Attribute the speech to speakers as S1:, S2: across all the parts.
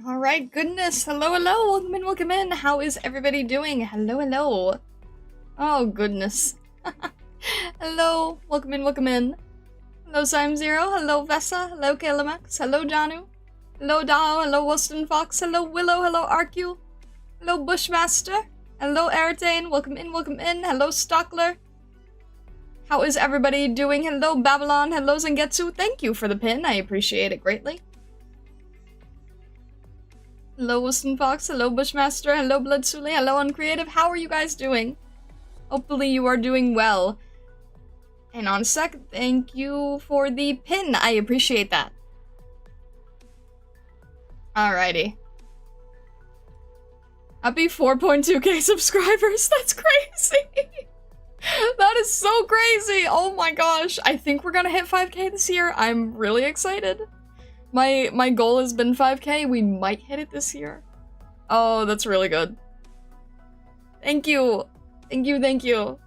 S1: Alright, goodness. Hello, hello. Welcome in, welcome in. How is everybody doing? Hello, hello. Oh, goodness. Hello. Welcome in, welcome in. Hello, Sim Zero. Hello, Vessa. Hello, Kalamax. Hello, Janu. Hello, Dao. Hello, Weston Fox. Hello, Willow. Hello, Arcu. Hello, Bushmaster. Hello, Airtane. Welcome in, welcome in. Hello, Stockler. How is everybody doing? Hello, Babylon. Hello, Zangetsu. Thank you for the pin. I appreciate it greatly. Hello, Weston Fox. Hello, Bushmaster. Hello, Bloodsule. Hello, Uncreative. How are you guys doing? Hopefully you are doing well. Hang on a sec. Thank you for the pin. I appreciate that. Alrighty. Happy 4.2k subscribers. That's crazy. That is so crazy. Oh my gosh. I think we're gonna hit 5k this year. I'm really excited. My goal has been 5k. We might hit it this year. Oh, that's really good. Thank you. Thank you, thank you.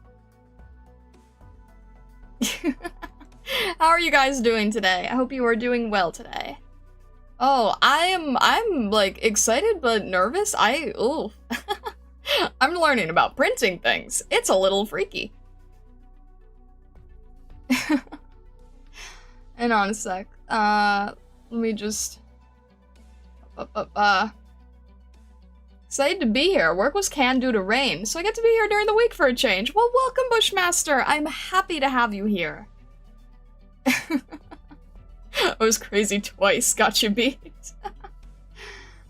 S1: How are you guys doing today? I hope you are doing well today. Oh, I'm like excited but nervous. I'm learning about printing things. It's a little freaky. Hang on a sec. Let me just... Excited to be here. Work was canned due to rain, so I get to be here during the week for a change. Well, welcome, Bushmaster. I'm happy to have you here. I was crazy twice. Got you beat.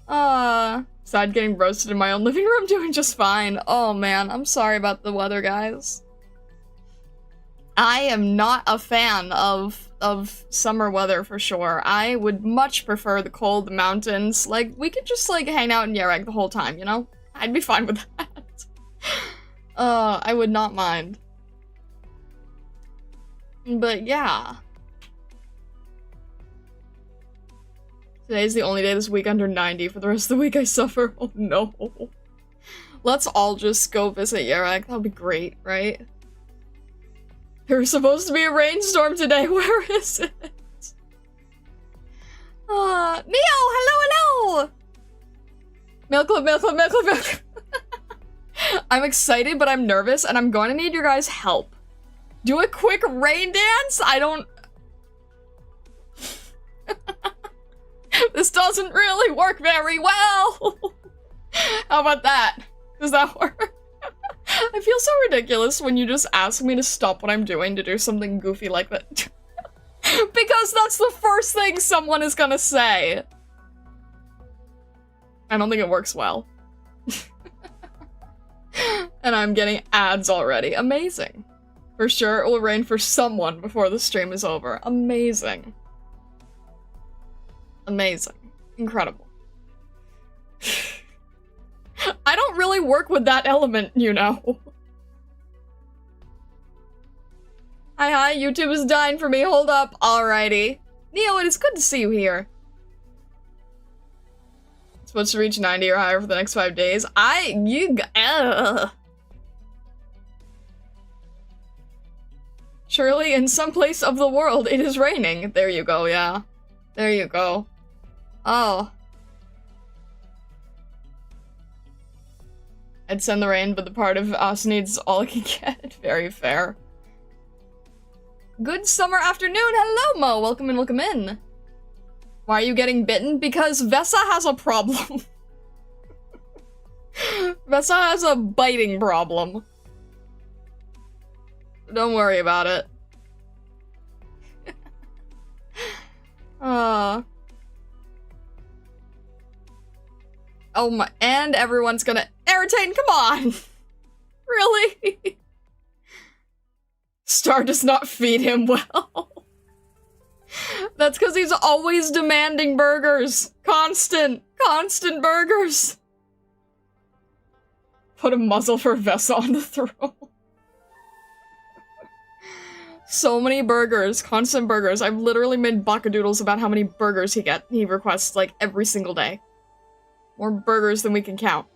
S1: Sad getting roasted in my own living room, doing just fine. Oh man, I'm sorry about the weather, guys. I am not a fan of summer weather for sure. I would much prefer the cold, the mountains. Like, we could just like hang out in Yarek the whole time, you know? I'd be fine with that. I would not mind. But yeah. Today's the only day this week under 90. For the rest of the week I suffer. Oh no. Let's all just go visit Yarek. That'll be great, right? There's supposed to be a rainstorm today. Where is it? Neo, hello. Milk Club. I'm excited, but I'm nervous, and I'm going to need your guys' help. Do a quick rain dance? I don't... This doesn't really work very well. How about that? Does that work? I feel so ridiculous when you just ask me to stop what I'm doing to do something goofy like that. Because that's the first thing someone is gonna say. I don't think it works well. And I'm getting ads already. Amazing. For sure it will rain for someone before the stream is over. Amazing. Amazing. Incredible. I don't really work with that element, you know. Hi, YouTube is dying for me. Hold up. Alrighty. Neo, it is good to see you here. It's supposed to reach 90 or higher for the next 5 days. Surely in some place of the world it is raining. There you go, yeah. There you go. Oh. I'd send the rain, but the part of us needs all it can get. Very fair. Good summer afternoon! Hello, Mo! Welcome in, welcome in. Why are you getting bitten? Because Vessa has a problem. Vessa has a biting problem. Don't worry about it. Oh my, and everyone's gonna irritate, come on! Really? Star does not feed him well. That's because he's always demanding burgers. Constant burgers. Put a muzzle for Vessa on the throne. So many burgers, constant burgers. I've literally made bakadoodles about how many burgers he requests, like, every single day. More burgers than we can count.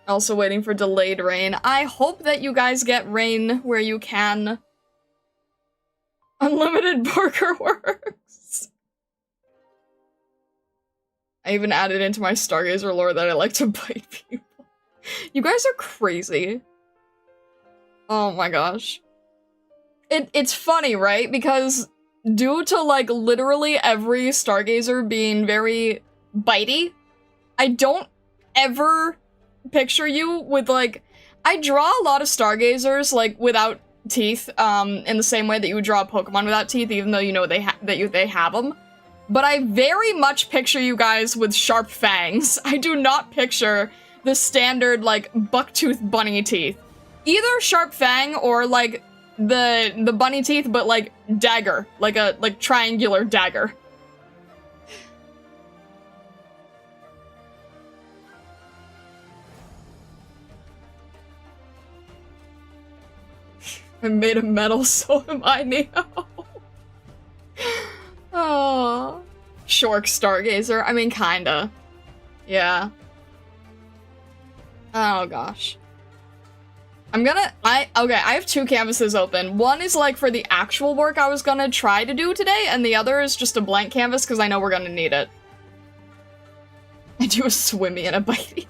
S1: Also waiting for delayed rain. I hope that you guys get rain where you can. Unlimited burger works. I even added into my Stargazer lore that I like to bite people. You guys are crazy. Oh my gosh. It's funny, right? Because due to, like, literally every Stargazer being very bitey, I don't ever picture you with, like... I draw a lot of Stargazers, like, without teeth, in the same way that you would draw a Pokemon without teeth, even though you know they have them. But I very much picture you guys with sharp fangs. I do not picture the standard, like, bucktooth bunny teeth. Either sharp fang or, like, the bunny teeth, but, like, dagger. Like a, like, triangular dagger. I'm made of metal, so am I, Neo. Oh. Shork Stargazer. I mean, kinda. Yeah. Oh, gosh. Okay, I have 2 canvases open. One is, like, for the actual work I was gonna try to do today, and the other is just a blank canvas, because I know we're gonna need it. I do a swimmy and a bitey.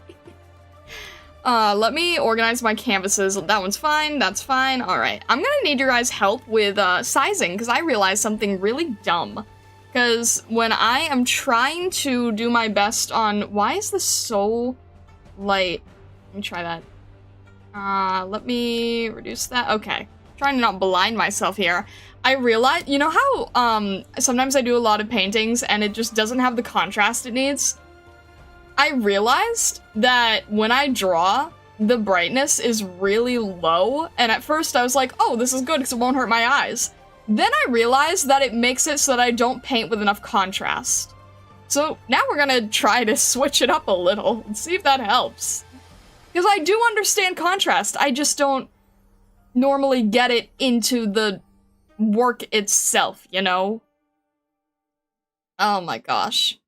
S1: Let me organize my canvases. That one's fine, that's fine. Alright, I'm gonna need your guys' help with, sizing, because I realized something really dumb. Because when I am trying to do my best on... Why is this so light? Let me try that. Let me reduce that. Okay. Trying to not blind myself here. I realize... You know how, sometimes I do a lot of paintings and it just doesn't have the contrast it needs? I realized that when I draw, the brightness is really low, and at first I was like, oh, this is good because it won't hurt my eyes. Then I realized that it makes it so that I don't paint with enough contrast. So now we're gonna try to switch it up a little and see if that helps. Because I do understand contrast, I just don't normally get it into the work itself, you know? Oh my gosh.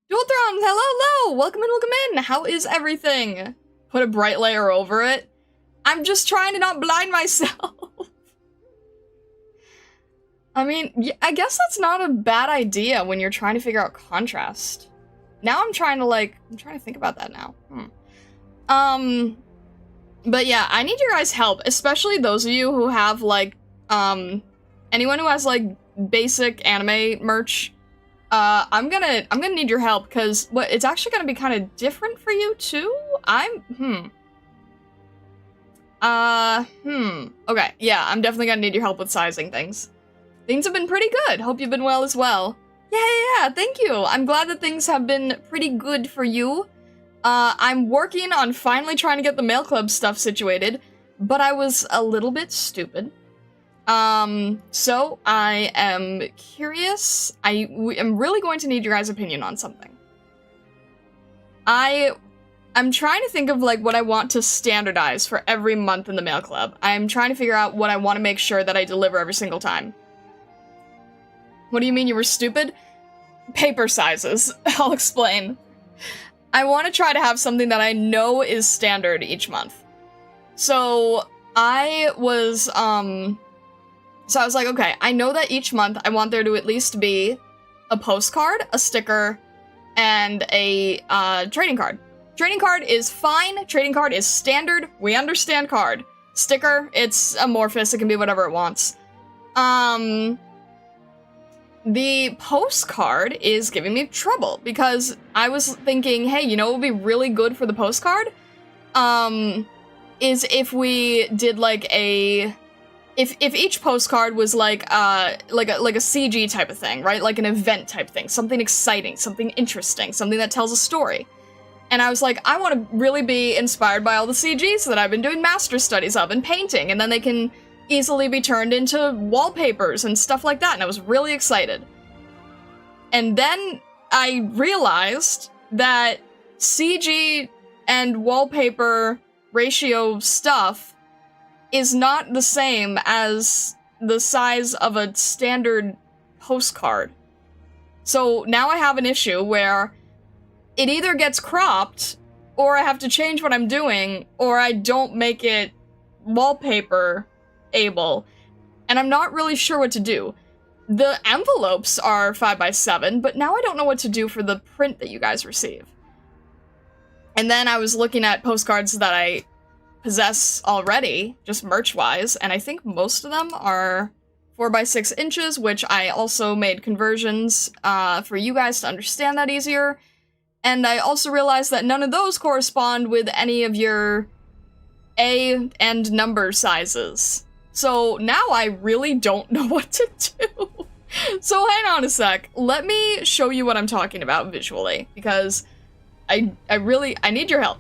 S1: Dual Throne, hello, welcome in, how is everything? Put a bright layer over it. I'm just trying to not blind myself. I mean, yeah, I guess that's not a bad idea when you're trying to figure out contrast. Now I'm trying to think about that now. But yeah, I need your guys' help, especially those of you who have, like, anyone who has, like, basic anime merch. I'm gonna need your help, because it's actually gonna be kind of different for you, too? Okay, yeah, I'm definitely gonna need your help with sizing things. Things have been pretty good. Hope you've been well as well. Yeah, thank you. I'm glad that things have been pretty good for you. I'm working on finally trying to get the mail club stuff situated, but I was a little bit stupid. So I am curious. I am really going to need your guys' opinion on something. I'm trying to think of, like, what I want to standardize for every month in the mail club. I'm trying to figure out what I want to make sure that I deliver every single time. What do you mean you were stupid? Paper sizes. I'll explain. I want to try to have something that I know is standard each month. So I was like, okay, I know that each month I want there to at least be a postcard, a sticker, and a trading card. Trading card is fine. Trading card is standard. We understand card. Sticker, it's amorphous. It can be whatever it wants. The postcard is giving me trouble because I was thinking, hey, you know what would be really good for the postcard? Is if we did like a... If each postcard was like a CG type of thing, right? Like an event type thing. Something exciting, something interesting, something that tells a story. And I was like, I want to really be inspired by all the CGs that I've been doing master studies of and painting, and then they can easily be turned into wallpapers and stuff like that, and I was really excited. And then I realized that CG and wallpaper ratio stuff is not the same as the size of a standard postcard. So now I have an issue where it either gets cropped, or I have to change what I'm doing, or I don't make it wallpaper able, and I'm not really sure what to do. the envelopes are 5x7, but now I don't know what to do for the print that you guys receive. And then I was looking at postcards that I possess already, just merch-wise, and I think most of them are 4x6 inches, which I also made conversions for you guys to understand that easier. And I also realized that none of those correspond with any of your A and number sizes. So now I really don't know what to do. So hang on a sec. Let me show you what I'm talking about visually, because I need your help.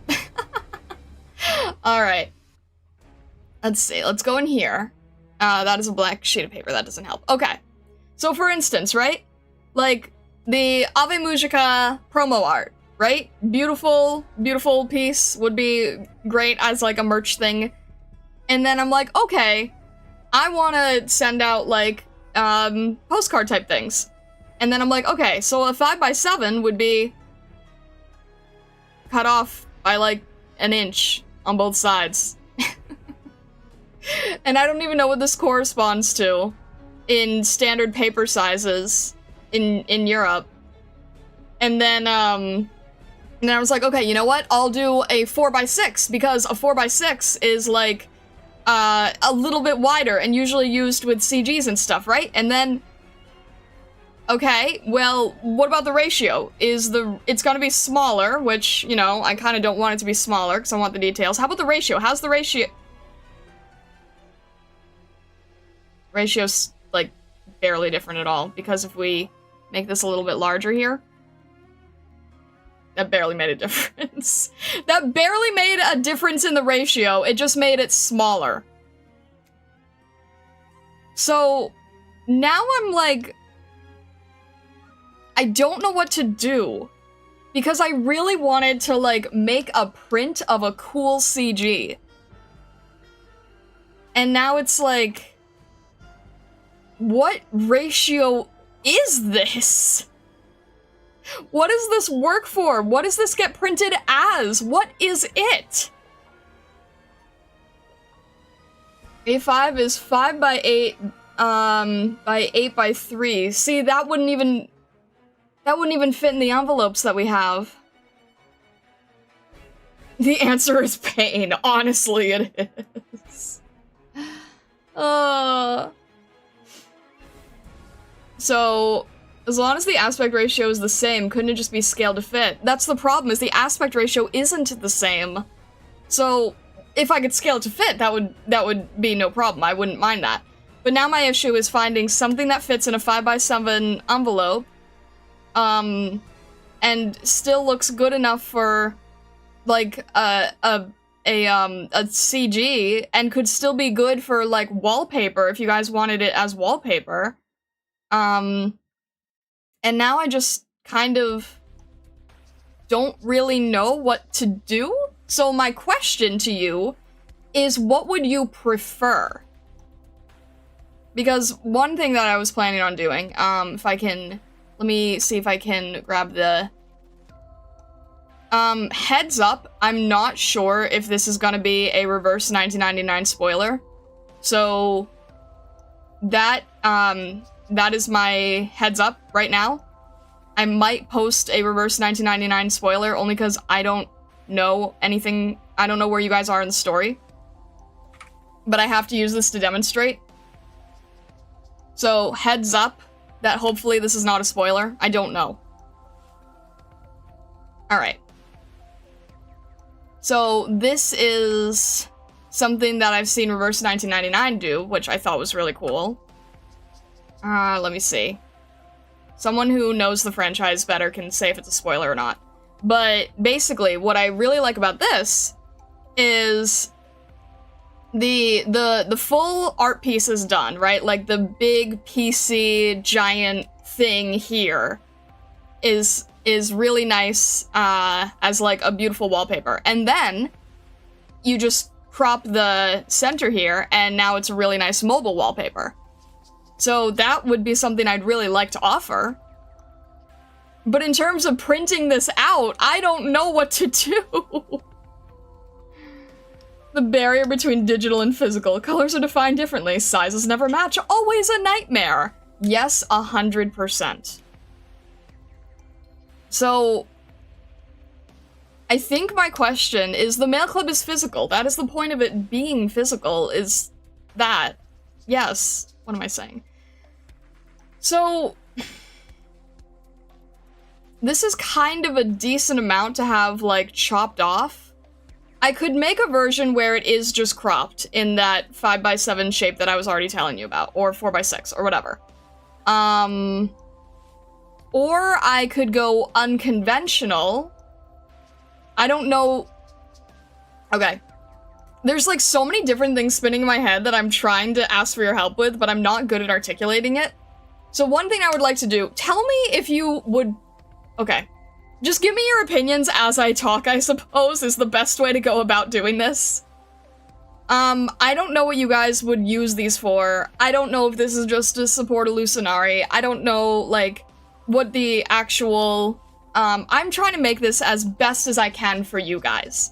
S1: Alright. Let's see. Let's go in here. That is a black sheet of paper. That doesn't help. Okay. So for instance, right? Like, the Ave Mujica promo art, right? Beautiful, beautiful piece. Would be great as, like, a merch thing. And then I'm like, okay, I want to send out, like, postcard type things. And then I'm like, okay, so a 5x7 would be cut off by, like, an inch on both sides. And I don't even know what this corresponds to in standard paper sizes in Europe. And then I was like, okay, you know what? I'll do a 4x6, because a 4x6 is, like, a little bit wider and usually used with CGs and stuff, right? And then, okay, well, what about the ratio? It's gonna be smaller, which, you know, I kind of don't want it to be smaller because I want the details. How about the ratio? How's the ratio? Ratio's, like, barely different at all, because if we make this a little bit larger here, that barely made a difference. That barely made a difference in the ratio, it just made it smaller. So, now I'm like, I don't know what to do, because I really wanted to, like, make a print of a cool CG. And now it's like, what ratio is this? What does this work for? What does this get printed as? What is it? A5 is 5x8, by 8x3. See, that wouldn't even fit in the envelopes that we have. The answer is pain. Honestly, it is. So, as long as the aspect ratio is the same, couldn't it just be scaled to fit? That's the problem, is the aspect ratio isn't the same. So, if I could scale it to fit, that would be no problem. I wouldn't mind that. But now my issue is finding something that fits in a 5x7 envelope, and still looks good enough for, like, a CG, and could still be good for, like, wallpaper if you guys wanted it as wallpaper. And now I just kind of don't really know what to do. So my question to you is, what would you prefer? Because one thing that I was planning on doing, if I can, let me see if I can grab the, heads up, I'm not sure if this is gonna be a reverse 1999 spoiler. So, that is my heads up right now. I might post a reverse 1999 spoiler only because I don't know anything. I don't know where you guys are in the story. But I have to use this to demonstrate. So, heads up that hopefully this is not a spoiler. I don't know. Alright. So, this is something that I've seen Reverse 1999 do, which I thought was really cool. Let me see. Someone who knows the franchise better can say if it's a spoiler or not. But basically, what I really like about this is the full art piece is done, right? Like the big PC giant thing here is really nice as like a beautiful wallpaper. And then you just crop the center here and now it's a really nice mobile wallpaper. So that would be something I'd really like to offer. But in terms of printing this out, I don't know what to do. The barrier between digital and physical. Colors are defined differently. Sizes never match. Always a nightmare. Yes, 100%. So, I think my question is, the mail club is physical. That is the point of it being physical, is that. Yes. What am I saying? So, this is kind of a decent amount to have, like, chopped off. I could make a version where it is just cropped in that 5x7 shape that I was already telling you about, or 4x6, or whatever. Or I could go unconventional. I don't know. Okay. There's like so many different things spinning in my head that I'm trying to ask for your help with, but I'm not good at articulating it. So one thing I would like to do, tell me if you would... Okay. Just give me your opinions as I talk, I suppose, is the best way to go about doing this. I don't know what you guys would use these for. I don't know if this is just to support Illusionari. I don't know, like, what the actual... I'm trying to make this as best as I can for you guys.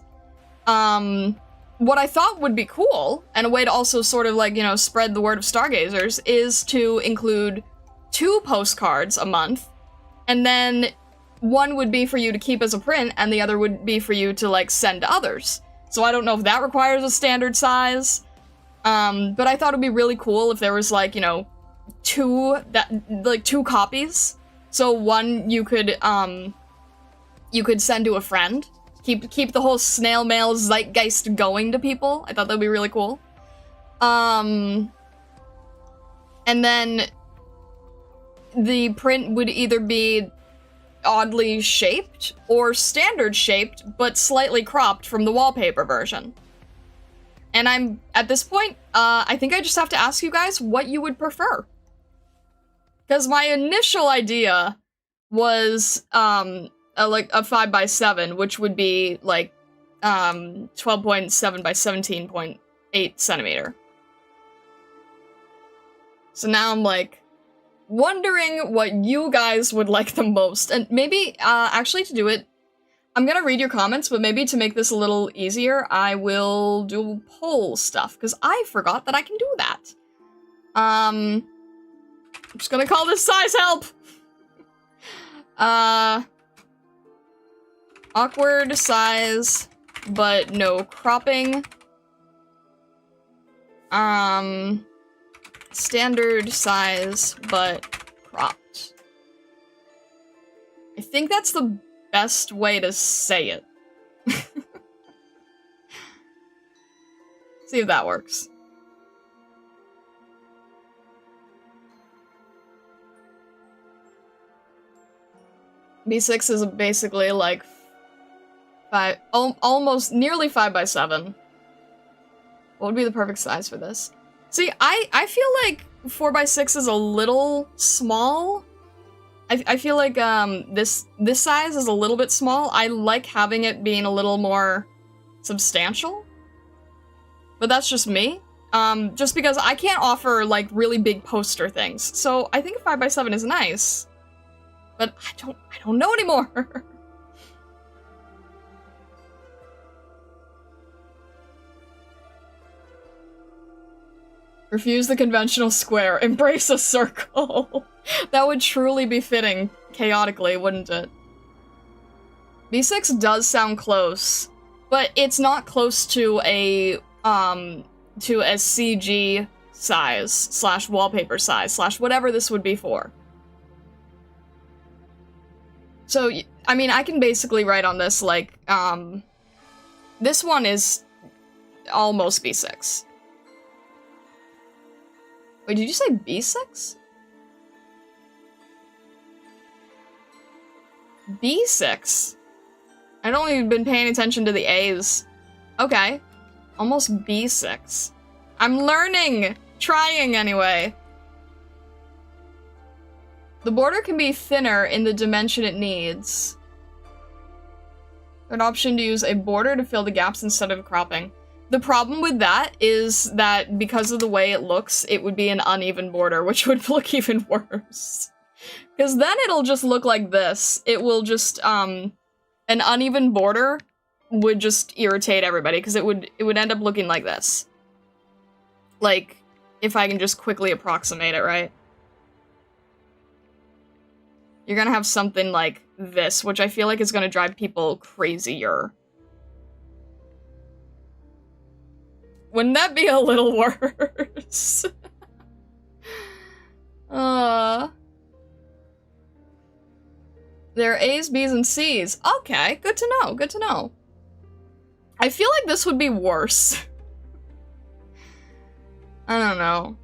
S1: What I thought would be cool, and a way to also sort of, like, you know, spread the word of Stargazers, is to include 2 postcards a month, and then one would be for you to keep as a print, and the other would be for you to, like, send to others. So I don't know if that requires a standard size, but I thought it'd be really cool if there was, like, you know, 2 copies. So one you could send to a friend. Keep the whole snail mail zeitgeist going to people. I thought that'd be really cool. And then the print would either be oddly shaped or standard shaped, but slightly cropped from the wallpaper version. And I'm, at this point, I think I just have to ask you guys what you would prefer. Because my initial idea was, like a 5x7, which would be like 12.7 by 17.8 centimeter. So now I'm like wondering what you guys would like the most, and maybe actually to do it, I'm gonna read your comments, but maybe to make this a little easier, I will do poll stuff because I forgot that I can do that. I'm just gonna call this size help. Awkward size, but no cropping. Standard size, but cropped. I think that's the best way to say it. See if that works. B6 is basically like almost nearly 5x7. What would be the perfect size for this? See, I feel like 4x6 is a little small. I feel like this size is a little bit small. I like having it being a little more substantial. But that's just me. Just because I can't offer like really big poster things. So I think a 5x7 is nice. But I don't know anymore. Refuse the conventional square. Embrace a circle. That would truly be fitting, chaotically, wouldn't it? B6 does sound close, but it's not close to a CG size, slash wallpaper size, slash whatever this would be for. So, I mean, I can basically write on this, like, this one is almost B6. Wait, did you say B6? B6? I'd only been paying attention to the A's. Okay. Almost B6. I'm learning! Trying, anyway. The border can be thinner in the dimension it needs. An option to use a border to fill the gaps instead of cropping. The problem with that is that because of the way it looks, it would be an uneven border, which would look even worse. Because then it'll just look like this. It will just, an uneven border would just irritate everybody, because it would end up looking like this. Like, if I can just quickly approximate it, right? you're gonna have something like this, which I feel like is gonna drive people crazier. Wouldn't that be a little worse? There are A's, B's, and C's. Okay, good to know, good to know. I feel like this would be worse. I don't know.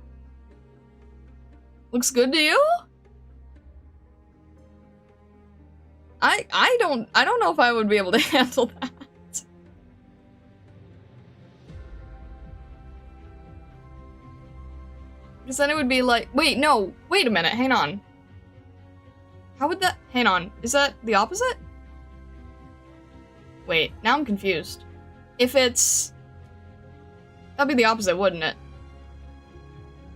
S1: Looks good to you? I don't know if I would be able to handle that. Because then it would be like, wait, no, wait a minute, hang on. How would that, hang on, is that the opposite? Wait, now I'm confused. If it's, that'd be the opposite, wouldn't it?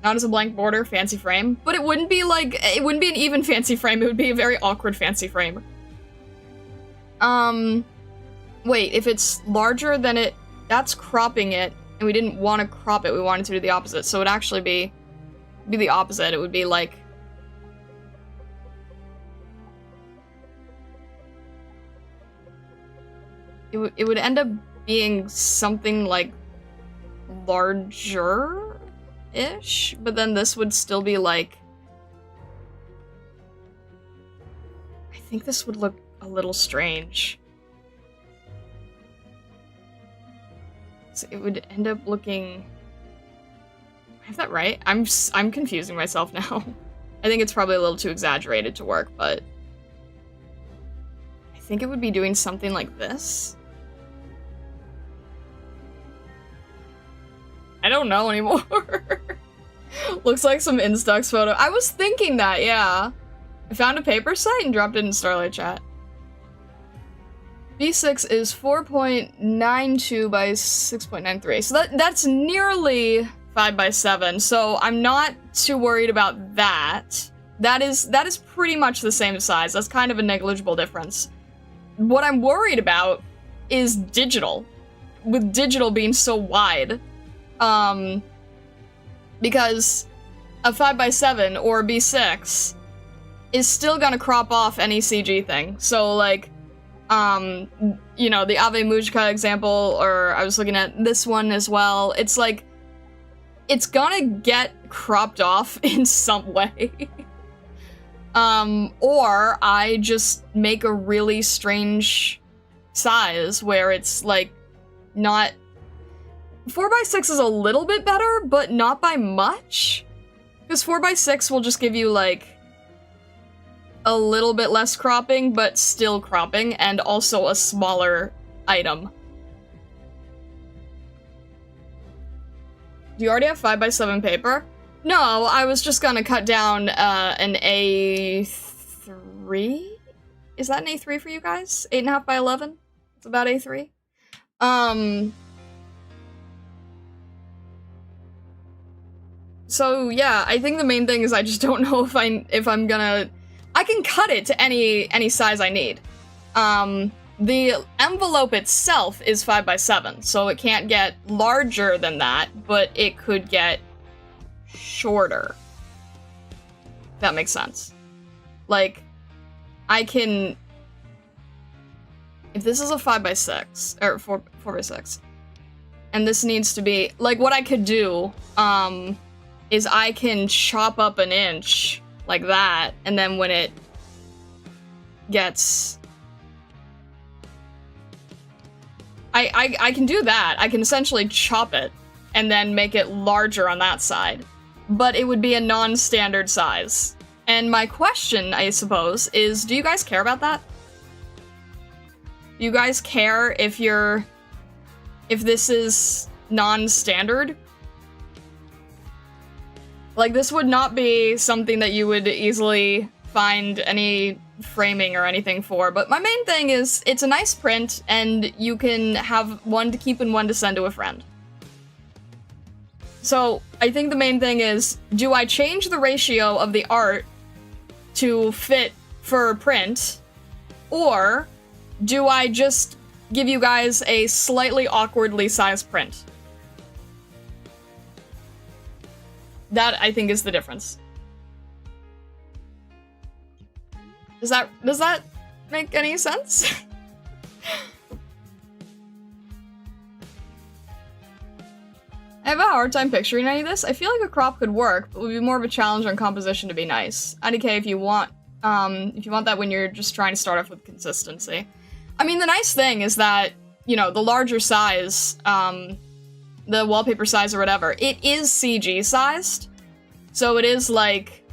S1: Not as a blank border, fancy frame, but it wouldn't be like, it wouldn't be an even fancy frame, it would be a very awkward fancy frame. Wait, if it's larger than it, that's cropping it, and we didn't want to crop it, we wanted to do the opposite, so it would actually be the opposite, it would be like, it would end up being something like larger-ish, but then this would still be like, I think this would look a little strange. So it would end up looking, I have that right? I'm confusing myself now. I think it's probably a little too exaggerated to work, but I think it would be doing something like this. I don't know anymore. Looks like some Instax photo. I was thinking that, yeah. I found a paper site and dropped it in Starlight Chat. B6 is 4.92 by 6.93. So that's nearly 5 by 7. So I'm not too worried about that. That is pretty much the same size. That's kind of a negligible difference. What I'm worried about is digital. With digital being so wide. Because a 5 by 7 or B6 is still gonna crop off any CG thing. So like, you know, the Ave Mujka example, or I was looking at this one as well, it's like, it's gonna get cropped off in some way. Or I just make a really strange size where it's like, not, 4x6 is a little bit better, but not by much. Because 4x6 will just give you like, a little bit less cropping, but still cropping, and also a smaller item. Do you already have 5x7 paper? No, I was just gonna cut down an A3? Is that an A3 for you guys? 8.5 by 11? It's about A3. So yeah, I think the main thing is I just don't know if I'm gonna, I can cut it to any size I need. The envelope itself is 5 by 7, so it can't get larger than that, but it could get shorter. If that makes sense. Like, I can, if this is a 5 by 6 or 4 by 6, and this needs to be, like, what I could do, is I can chop up an inch like that, and then when it gets, I can do that. I can essentially chop it and then make it larger on that side, but it would be a non-standard size. And my question, I suppose, is do you guys care about that? Do you guys care if this is non-standard? Like, this would not be something that you would easily find any framing or anything for, but my main thing is, it's a nice print, and you can have one to keep and one to send to a friend. So, I think the main thing is, do I change the ratio of the art to fit for print, or do I just give you guys a slightly awkwardly sized print? That, I think, is the difference. Does that make any sense? I have a hard time picturing any of this. I feel like a crop could work, but would be more of a challenge on composition to be nice. IDK if you want that when you're just trying to start off with consistency. I mean, the nice thing is that, you know, the larger size, the wallpaper size or whatever, it is CG sized. So it is like,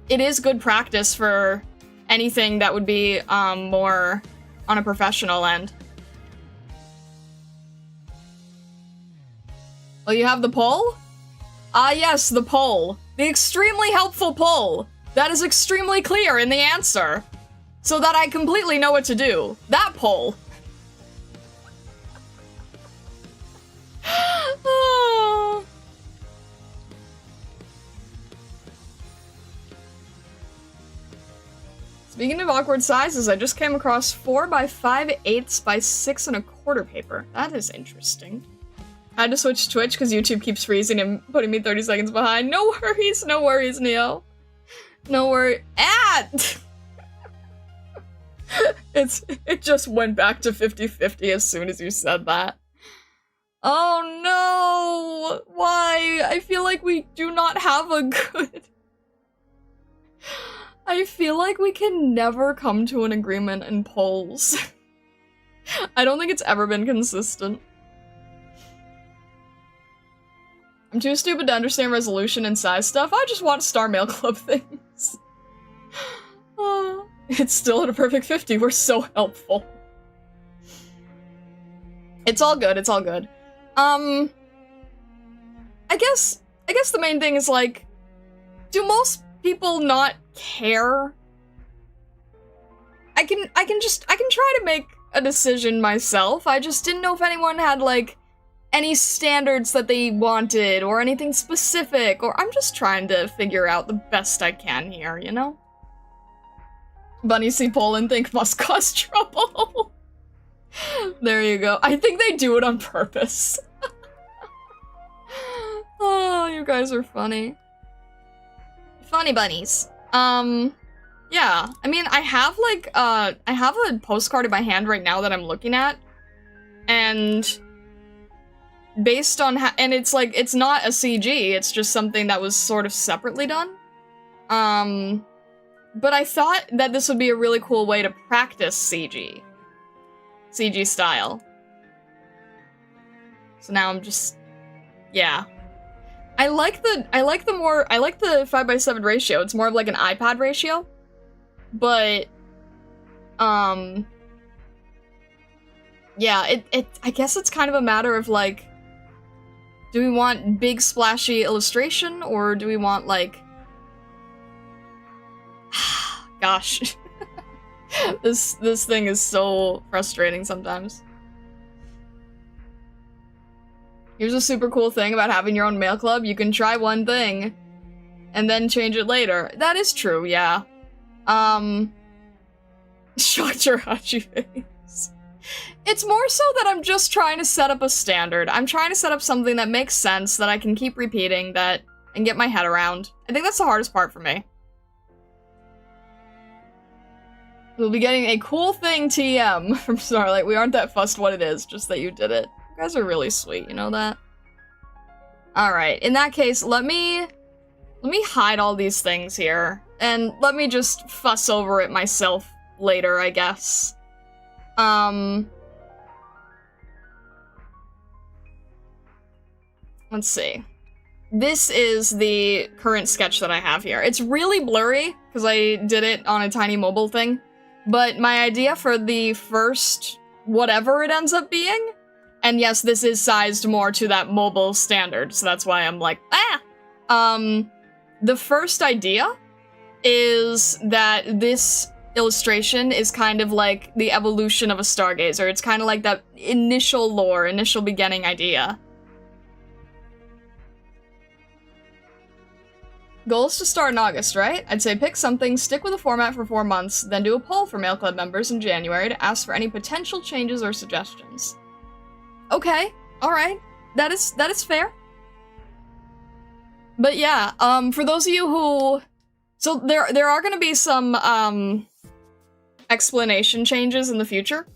S1: it is good practice for anything that would be more on a professional end. Oh, you have the poll? Ah, yes, the poll. The extremely helpful poll. That is extremely clear in the answer. So that I completely know what to do. That poll. Speaking of awkward sizes, I just came across 4 by 5/8 by 6 1/4 paper. That is interesting. I had to switch to Twitch because YouTube keeps freezing and putting me 30 seconds behind. No worries, Neo. No worry. It just went back to 50-50 as soon as you said that. Oh no! Why? I feel like we do not have a good... I feel like we can never come to an agreement in polls. I don't think it's ever been consistent. I'm too stupid to understand resolution and size stuff. I just want Star Mail Club things. It's still at a perfect 50. We're so helpful. It's all good. It's all good. I guess the main thing is, like, do most people not care? I can try to make a decision myself. I just didn't know if anyone had, like, any standards that they wanted or anything specific, or I'm just trying to figure out the best I can here, you know? Bunny see poll and think must cause trouble. There you go. I think they do it on purpose. Oh, you guys are funny. Funny bunnies. Yeah. I mean, I have, like, I have a postcard in my hand right now that I'm looking at, and based on and it's like, it's not a CG, it's just something that was sort of separately done. But I thought that this would be a really cool way to practice CG style. So now I'm just, yeah. I like the 5:7 ratio. It's more of like an iPad ratio. But, yeah, I guess it's kind of a matter of, like, do we want big splashy illustration, or do we want, like... Gosh. This thing is so frustrating sometimes. Here's a super cool thing about having your own mail club. You can try one thing, and then change it later. That is true, yeah. Shocked your Hachi face. It's more so that I'm just trying to set up a standard. I'm trying to set up something that makes sense, that I can keep repeating, and get my head around. I think that's the hardest part for me. We'll be getting a cool thing TM from Starlight. We aren't that fussed what it is, just that you did it. You guys are really sweet, you know that? Alright, in that case, let me hide all these things here, and let me just fuss over it myself later, I guess. Let's see. This is the current sketch that I have here. It's really blurry, because I did it on a tiny mobile thing, but my idea for the first whatever it ends up being, and yes, this is sized more to that mobile standard, so that's why I'm like, the first idea is that this illustration is kind of like the evolution of a stargazer. It's kind of like that initial lore, initial beginning idea. Goal is to start in August, right? I'd say pick something, stick with the format for 4 months, then do a poll for Mail Club members in January to ask for any potential changes or suggestions. Okay, alright. That is fair. But yeah, for those of you who... So there are gonna be some explanation changes in the future.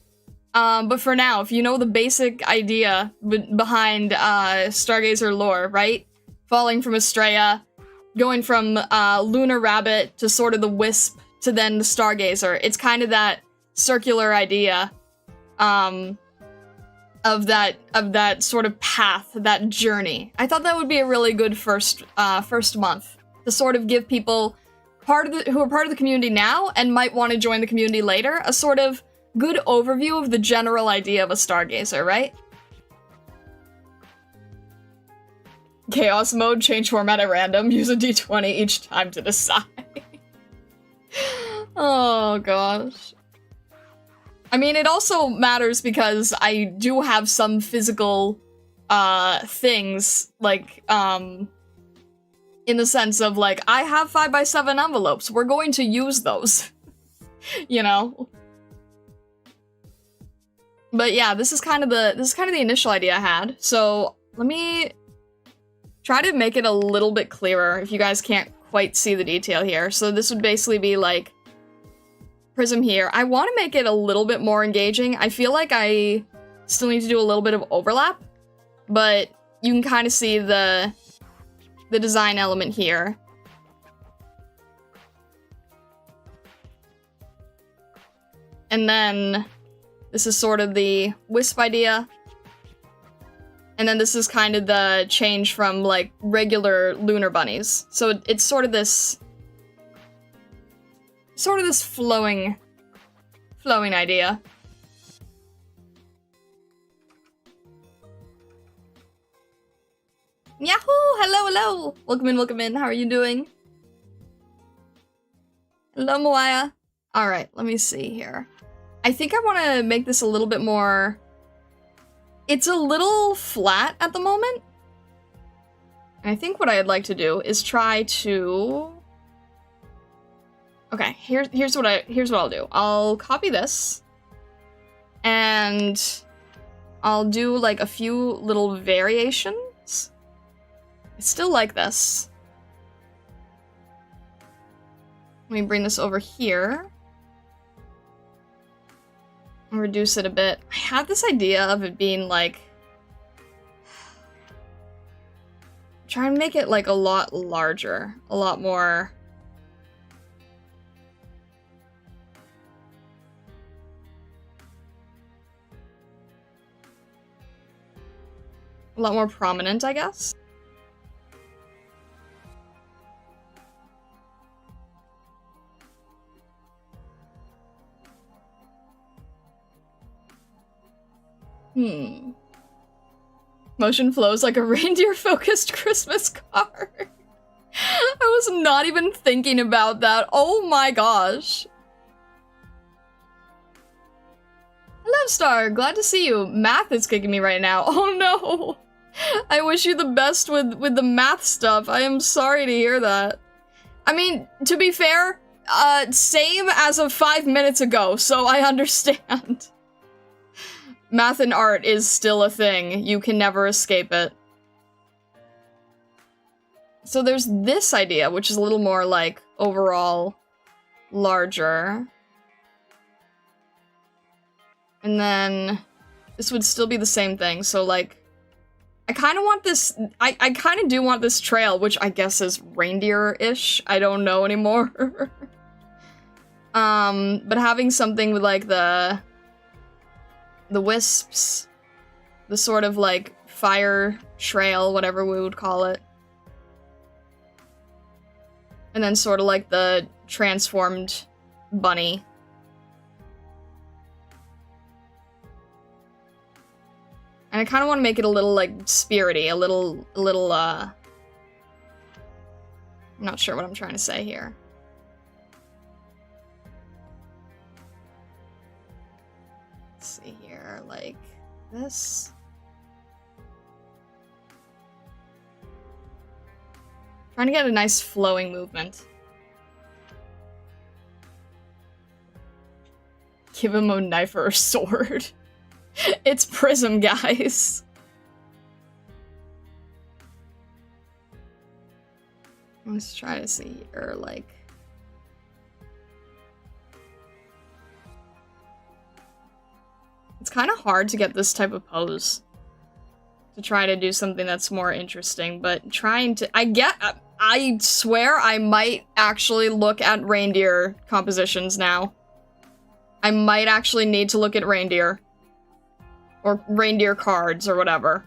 S1: But for now, if you know the basic idea behind Stargazer lore, right? Falling from Estrella, going from Lunar Rabbit to sort of the Wisp to then the Stargazer. It's kind of that circular idea of that sort of path, that journey. I thought that would be a really good first month to sort of give people who are part of the community now and might want to join the community later a sort of good overview of the general idea of a Stargazer, right? Chaos mode, change format at random, use a d20 each time to decide. Oh gosh. I mean, it also matters because I do have some physical things, like, in the sense of, like, I have 5x7 envelopes. We're going to use those. You know? But yeah, this is kind of the initial idea I had. So let me try to make it a little bit clearer if you guys can't quite see the detail here. So this would basically be like prism here. I want to make it a little bit more engaging. I feel like I still need to do a little bit of overlap, but you can kind of see the design element here. And then this is sort of the wisp idea. And then this is kind of the change from, like, regular lunar bunnies. So it's sort of this flowing idea. Yahoo! Hello! Welcome in. How are you doing? Hello, Moaya. Alright, let me see here. I think I want to make this a little bit more... It's a little flat at the moment. And I think what I'd like to do is try to... Okay, here's what I'll do. I'll copy this. And I'll do, like, a few little variations. I still like this. Let me bring this over here. And reduce it a bit. I have this idea of it being, like... Try and make it, like, a lot larger. A lot more... A lot more prominent, I guess. Motion flows like a reindeer-focused Christmas card. I was not even thinking about that. Oh my gosh. Hello, Star. Glad to see you. Math is kicking me right now. Oh no. I wish you the best with the math stuff. I am sorry to hear that. I mean, to be fair, same as of 5 minutes ago, so I understand. Math and art is still a thing. You can never escape it. So there's this idea, which is a little more, like, overall larger. And then this would still be the same thing, so, like, I kind of want this, I kind of do want this trail, which I guess is reindeer-ish. I don't know anymore. But having something with, like, the wisps, the sort of, like, fire trail, whatever we would call it. And then sort of, like, the transformed bunny. And I kind of want to make it a little, like, spirity, a little, I'm not sure what I'm trying to say here. Let's see here, like this. Trying to get a nice flowing movement. Give him a knife or a sword. It's Prism, guys. Let's try to see here, like... It's kind of hard to get this type of pose. To try to do something that's more interesting, but trying to... I swear I might actually look at reindeer compositions now. I might actually need to look at reindeer. Or reindeer cards, or whatever.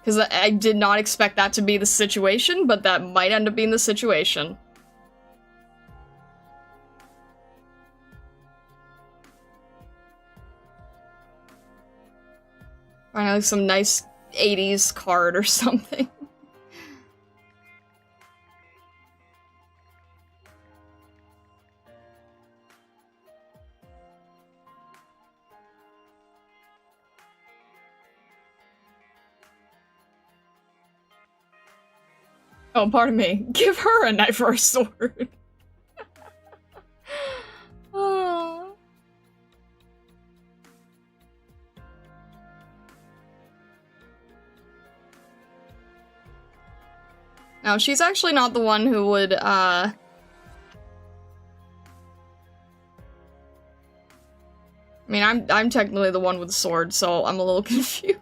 S1: Because I did not expect that to be the situation, but that might end up being the situation. Finally, some nice 80s card or something. Oh, pardon me. Give her a knife or a sword. Oh. No, she's actually not the one who would, I mean, I'm technically the one with the sword, so I'm a little confused.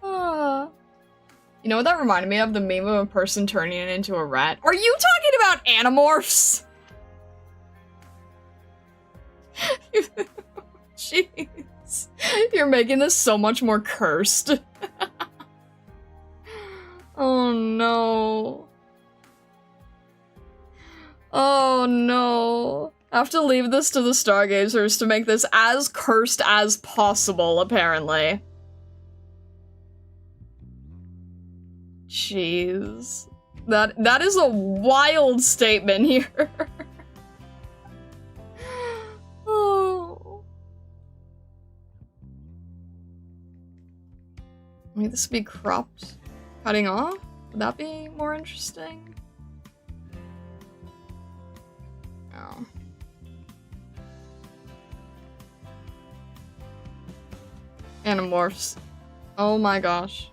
S1: You know what that reminded me of? The meme of a person turning it into a rat. Are you talking about Animorphs? Jeez. You're making this so much more cursed. Oh no. Oh no. I have to leave this to the Stargazers to make this as cursed as possible, apparently. Jeez. That is a wild statement here. Oh. Wait, this would be cropped? Cutting off? Would that be more interesting? Oh. Animorphs. Oh my gosh.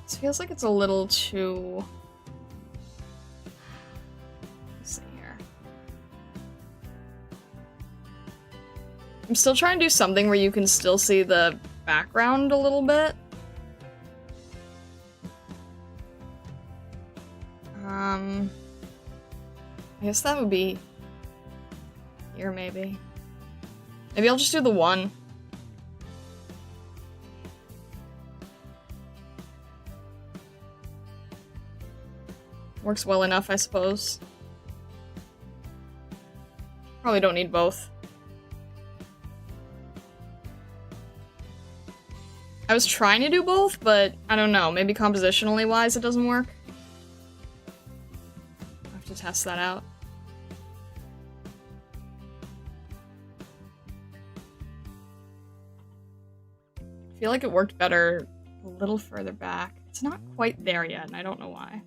S1: This feels like it's a little too... Let's see here. I'm still trying to do something where you can still see the background a little bit. I guess that would be here, maybe. Maybe I'll just do the one. Works well enough, I suppose. Probably don't need both. I was trying to do both, but I don't know. Maybe compositionally wise it doesn't work. I'll have to test that out. I feel like it worked better a little further back. It's not quite there yet, and I don't know why.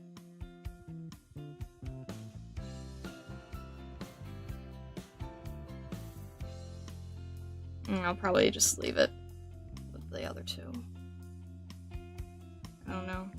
S1: I'll probably just leave it with the other two. I don't know.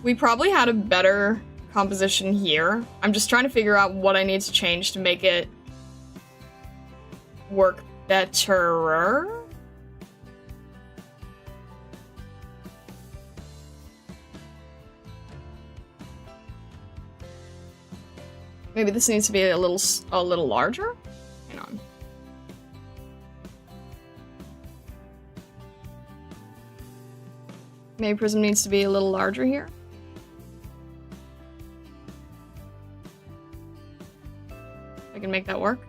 S1: We probably had a better composition here. I'm just trying to figure out what I need to change to make it work better. Maybe this needs to be a little larger? Hang on. Maybe Prism needs to be a little larger here. I can make that work.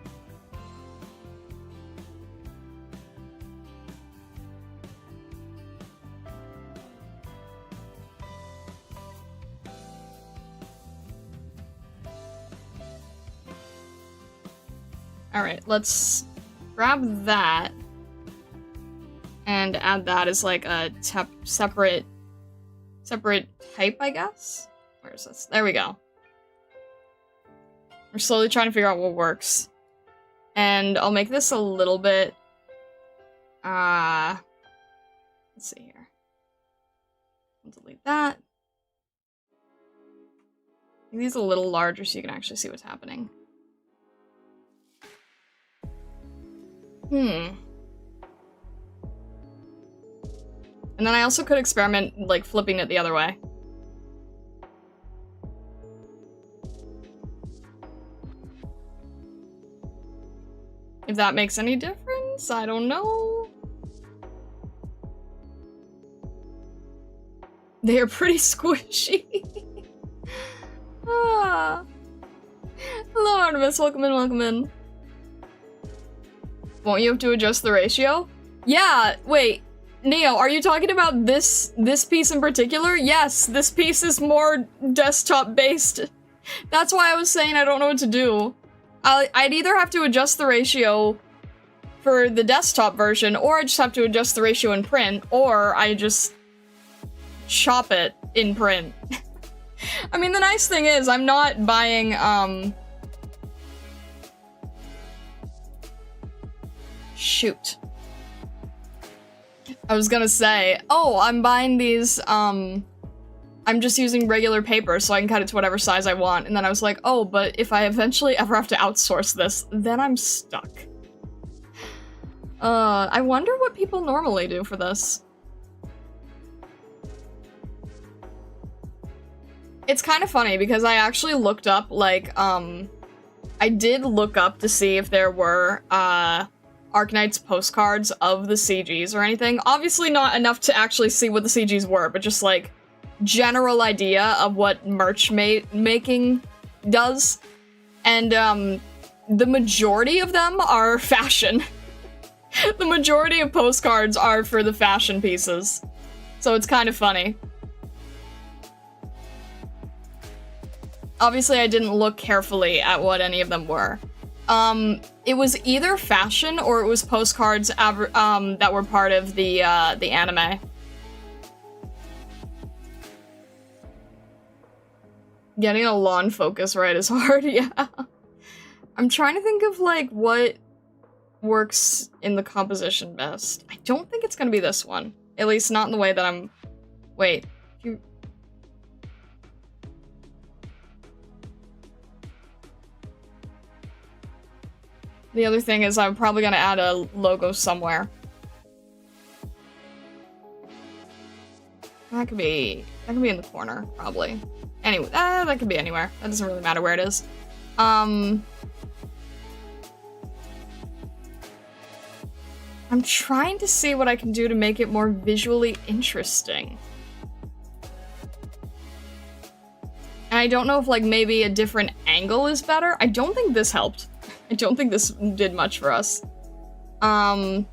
S1: Alright, let's grab that and add that as like a separate type, I guess? Where is this? There we go. We're slowly trying to figure out what works. And I'll make this a little bit, let's see here. I'll delete that. Make these a little larger so you can actually see what's happening. And then I also could experiment, like, flipping it the other way. If that makes any difference, I don't know. They are pretty squishy. Ah. Hello, Artemis. Welcome in, welcome in. Won't you have to adjust the ratio? Yeah, wait. Neo, are you talking about this piece in particular? Yes, this piece is more desktop-based. That's why I was saying I don't know what to do. I'd either have to adjust the ratio for the desktop version, or I just have to adjust the ratio in print, or I just chop it in print. I mean, the nice thing is, I'm not buying, shoot. I was gonna say, oh, I'm buying these, I'm just using regular paper so I can cut it to whatever size I want, and then I was like, oh, but if I eventually ever have to outsource this, then I'm stuck. I wonder what people normally do for this. It's kind of funny because I actually looked up, like, I did look up to see if there were, Arknights postcards of the CGs or anything. Obviously not enough to actually see what the CGs were, but just, like, general idea of what merch making does. And, the majority of them are fashion. The majority of postcards are for the fashion pieces. So it's kind of funny. Obviously, I didn't look carefully at what any of them were. It was either fashion or it was postcards that were part of the anime. Getting a lawn focus right is hard, yeah. I'm trying to think of, like, what works in the composition best. I don't think it's gonna be this one. At least not in the way that I'm... Wait. The other thing is I'm probably gonna add a logo somewhere. That could be in the corner, probably. Anyway, that could be anywhere. That doesn't really matter where it is. I'm trying to see what I can do to make it more visually interesting. And I don't know if, like, maybe a different angle is better. I don't think this helped. I don't think this did much for us. But,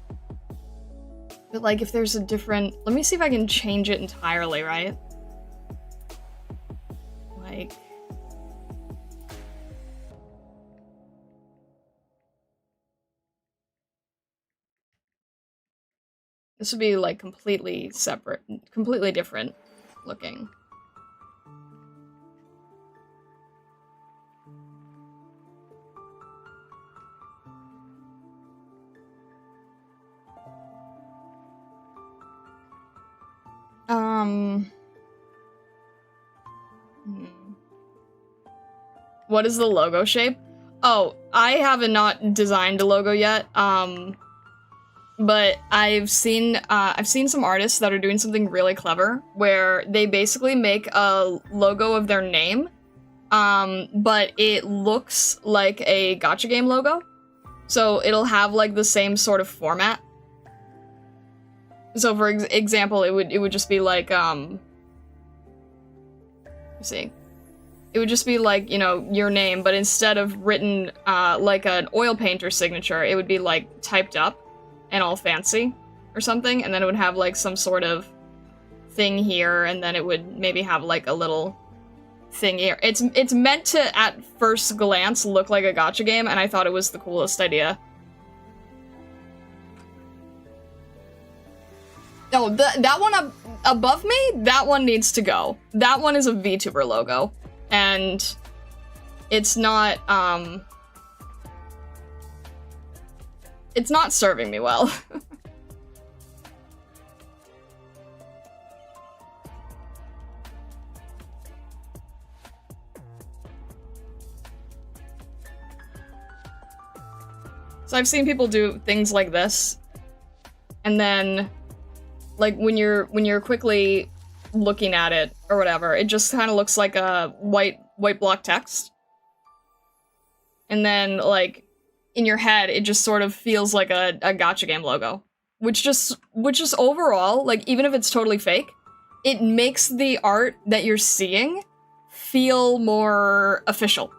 S1: like, if there's a different... Let me see if I can change it entirely, right? Like... This would be, like, completely separate, completely different looking. What is the logo shape? Oh, I haven't not designed a logo yet, but I've seen some artists that are doing something really clever, where they basically make a logo of their name, but it looks like a gacha game logo. So it'll have, like, the same sort of format. So for example, it would just be like, let's see. It would just be like, you know, your name, but instead of written, like an oil painter signature, it would be, like, typed up and all fancy or something, and then it would have, like, some sort of thing here, and then it would maybe have, like, a little thing here. It's meant to, at first glance, look like a gacha game, and I thought it was the coolest idea. No, that one above me, that one needs to go. That one is a VTuber logo, and it's not, It's not serving me well. So I've seen people do things like this, and then, like, when you're quickly looking at it or whatever, it just kind of looks like a white block text. And then, like, in your head, it just sort of feels like a gacha game logo. Which just overall, like, even if it's totally fake, it makes the art that you're seeing feel more official.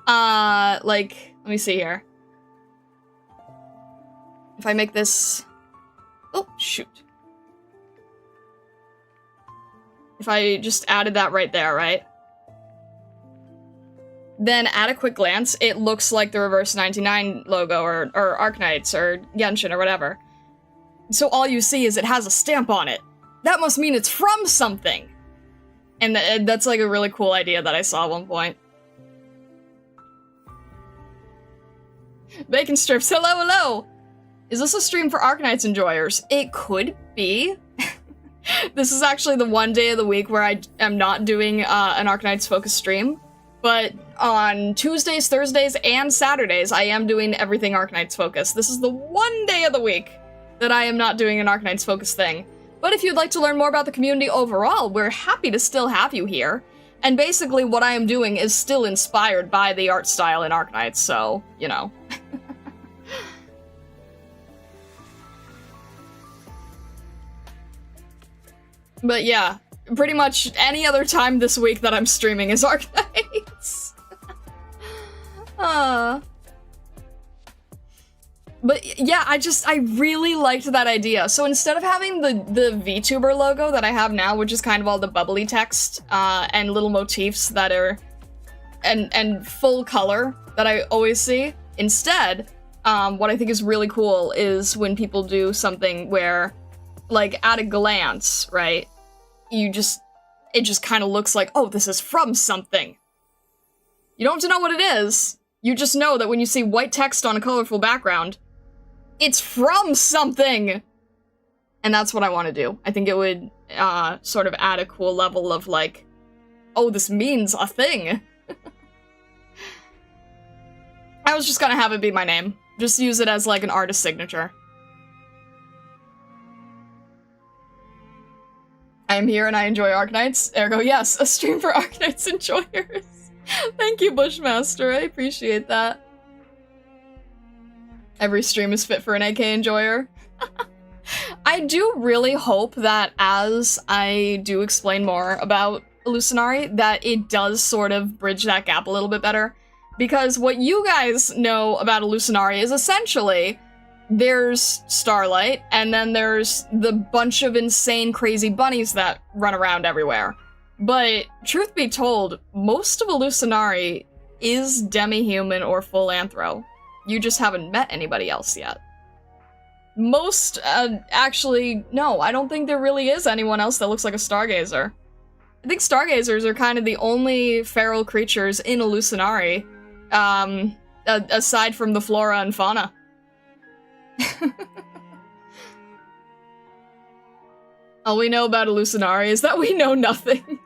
S1: Like, let me see here. If I make this... Oh, shoot. If I just added that right there, right? Then at a quick glance, it looks like the Reverse 99 logo or Arknights or Genshin or whatever. So all you see is it has a stamp on it. That must mean it's from something! And that's like a really cool idea that I saw at one point. Bacon strips, hello, hello! Is this a stream for Arknights enjoyers? It could be. This is actually the one day of the week where I am not doing an Arknights focus stream. But on Tuesdays, Thursdays, and Saturdays, I am doing everything Arknights focus. This is the one day of the week that I am not doing an Arknights focus thing. But if you'd like to learn more about the community overall, we're happy to still have you here. And basically what I am doing is still inspired by the art style in Arknights, so, you know. But yeah, pretty much any other time this week that I'm streaming is Arknights. But yeah, I really liked that idea. So instead of having the VTuber logo that I have now, which is kind of all the bubbly text, and little motifs that are, and full color that I always see, instead, what I think is really cool is when people do something where, like, at a glance, right, it just kind of looks like, oh, this is from something. You don't have to know what it is. You just know that when you see white text on a colorful background, it's from something! And that's what I want to do. I think it would, sort of add a cool level of, like, oh, this means a thing. I was just gonna have it be my name. Just use it as, like, an artist signature. I am here and I enjoy Arknights. Ergo, yes, a stream for Arknights enjoyers. Thank you, Bushmaster. I appreciate that. Every stream is fit for an AK enjoyer. I do really hope that as I do explain more about Illusionari, that it does sort of bridge that gap a little bit better. Because what you guys know about Illusionari is essentially there's Starlight, and then there's the bunch of insane, crazy bunnies that run around everywhere. But, truth be told, most of Illusionari is demi-human or full anthro. You just haven't met anybody else yet. Most, actually, no, I don't think there really is anyone else that looks like a Stargazer. I think Stargazers are kind of the only feral creatures in Illusionari, aside from the flora and fauna. All we know about Illusionari is that we know nothing.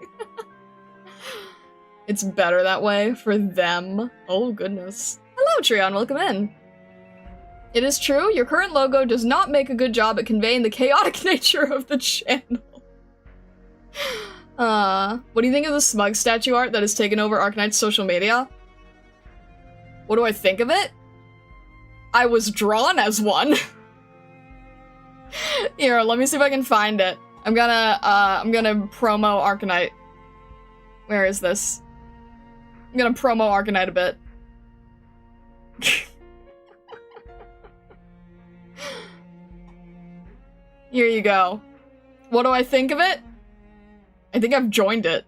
S1: It's better that way for them. Oh, goodness. Hello, Trion, welcome in. It is true, your current logo does not make a good job at conveying the chaotic nature of the channel. What do you think of the smug statue art that has taken over Arknights' social media? What do I think of it? I was drawn as one. Here, let me see if I can find it. I'm gonna promo Arknight. Where is this? I'm gonna promo Arknight a bit. Here you go. What do I think of it? I think I've joined it.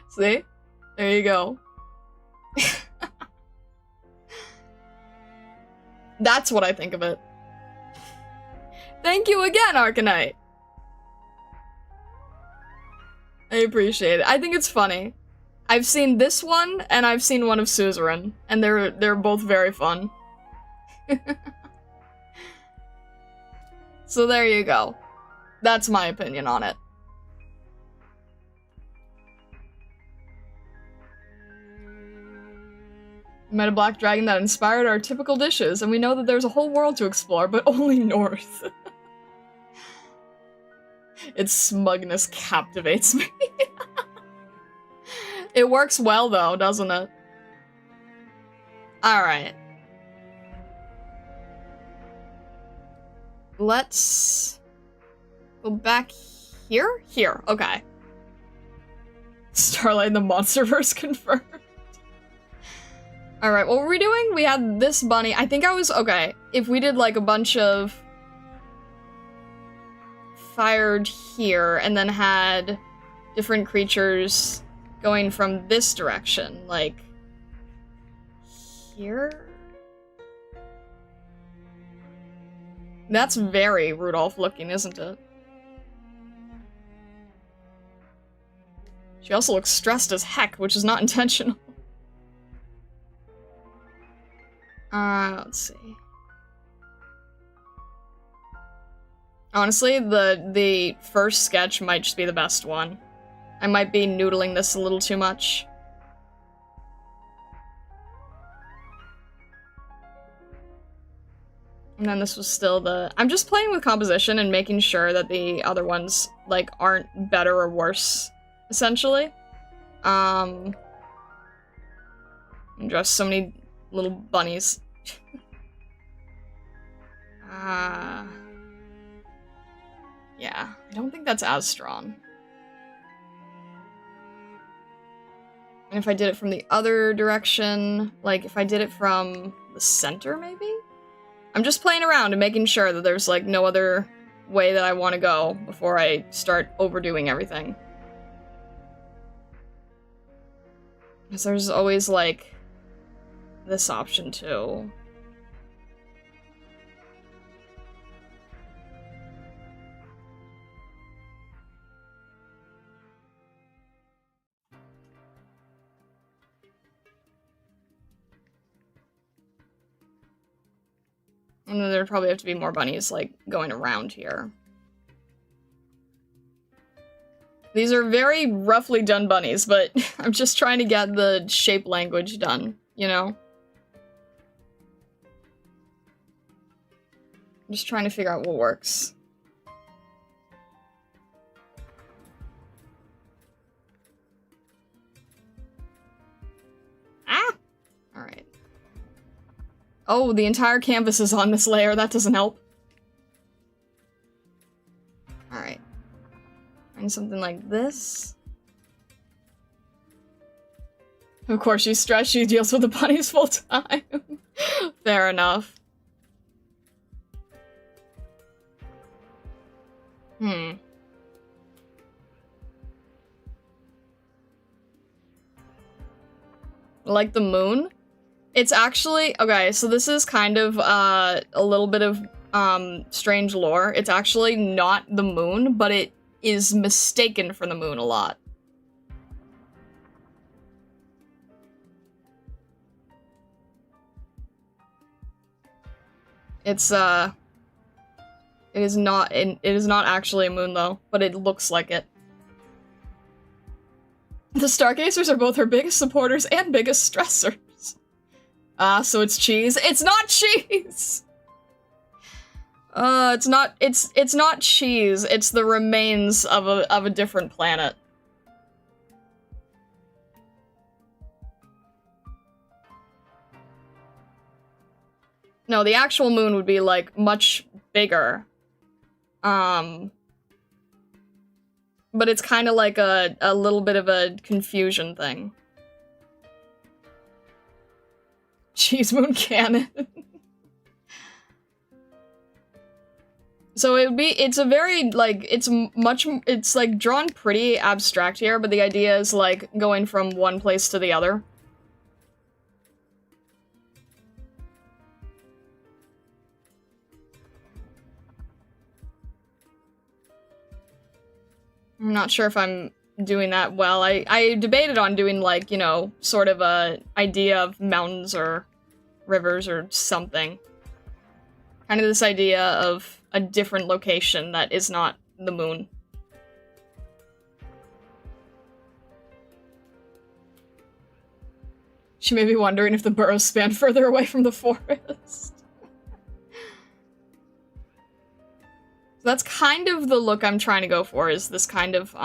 S1: See? There you go. That's what I think of it. Thank you again, Arknight! I appreciate it. I think it's funny. I've seen this one, and I've seen one of Suzerain, and they're both very fun. So there you go. That's my opinion on it. We met a black dragon that inspired our typical dishes, and we know that there's a whole world to explore, but only north. Its smugness captivates me. It works well, though, doesn't it? Alright. Let's go back here? Here, okay. Starlight and the Monsterverse confirmed. Alright, what were we doing? We had this bunny. I think I was... Okay, if we did, like, a bunch of... fired here, and then had different creatures going from this direction, like... here? That's very Rudolph looking, isn't it? She also looks stressed as heck, which is not intentional. Let's see. Honestly, the first sketch might just be the best one. I might be noodling this a little too much. And then this was still the... I'm just playing with composition and making sure that the other ones, like, aren't better or worse, essentially. And just so many little bunnies. Yeah, I don't think that's as strong. And if I did it from the other direction, like, if I did it from the center, maybe? I'm just playing around and making sure that there's, like, no other way that I want to go before I start overdoing everything. Because there's always, like, this option, too. And then there'd probably have to be more bunnies, like, going around here. These are very roughly done bunnies, but I'm just trying to get the shape language done, you know? I'm just trying to figure out what works. Ah! Alright. Oh, the entire canvas is on this layer. That doesn't help. Alright. And something like this. Of course, she's stressed. She deals with the bunnies full time. Fair enough. Like the moon? It's actually... Okay, so this is kind of, a little bit of, strange lore. It's actually not the moon, but it is mistaken for the moon a lot. It's, it is not actually a moon, though, but it looks like it. The Stargazers are both her biggest supporters and biggest stressors. So it's cheese. It's not cheese! It's not cheese. It's the remains of a different planet. No, the actual moon would be, like, much bigger. But it's kind of like a little bit of a confusion thing. Cheese moon cannon. So it's a very, like, it's like drawn pretty abstract here, but the idea is, like, going from one place to the other. I'm not sure if I'm doing that well. I debated on doing, like, you know, sort of a idea of mountains or rivers or something. Kind of this idea of a different location that is not the moon. She may be wondering if the burrows span further away from the forest. That's kind of the look I'm trying to go for, is this kind of,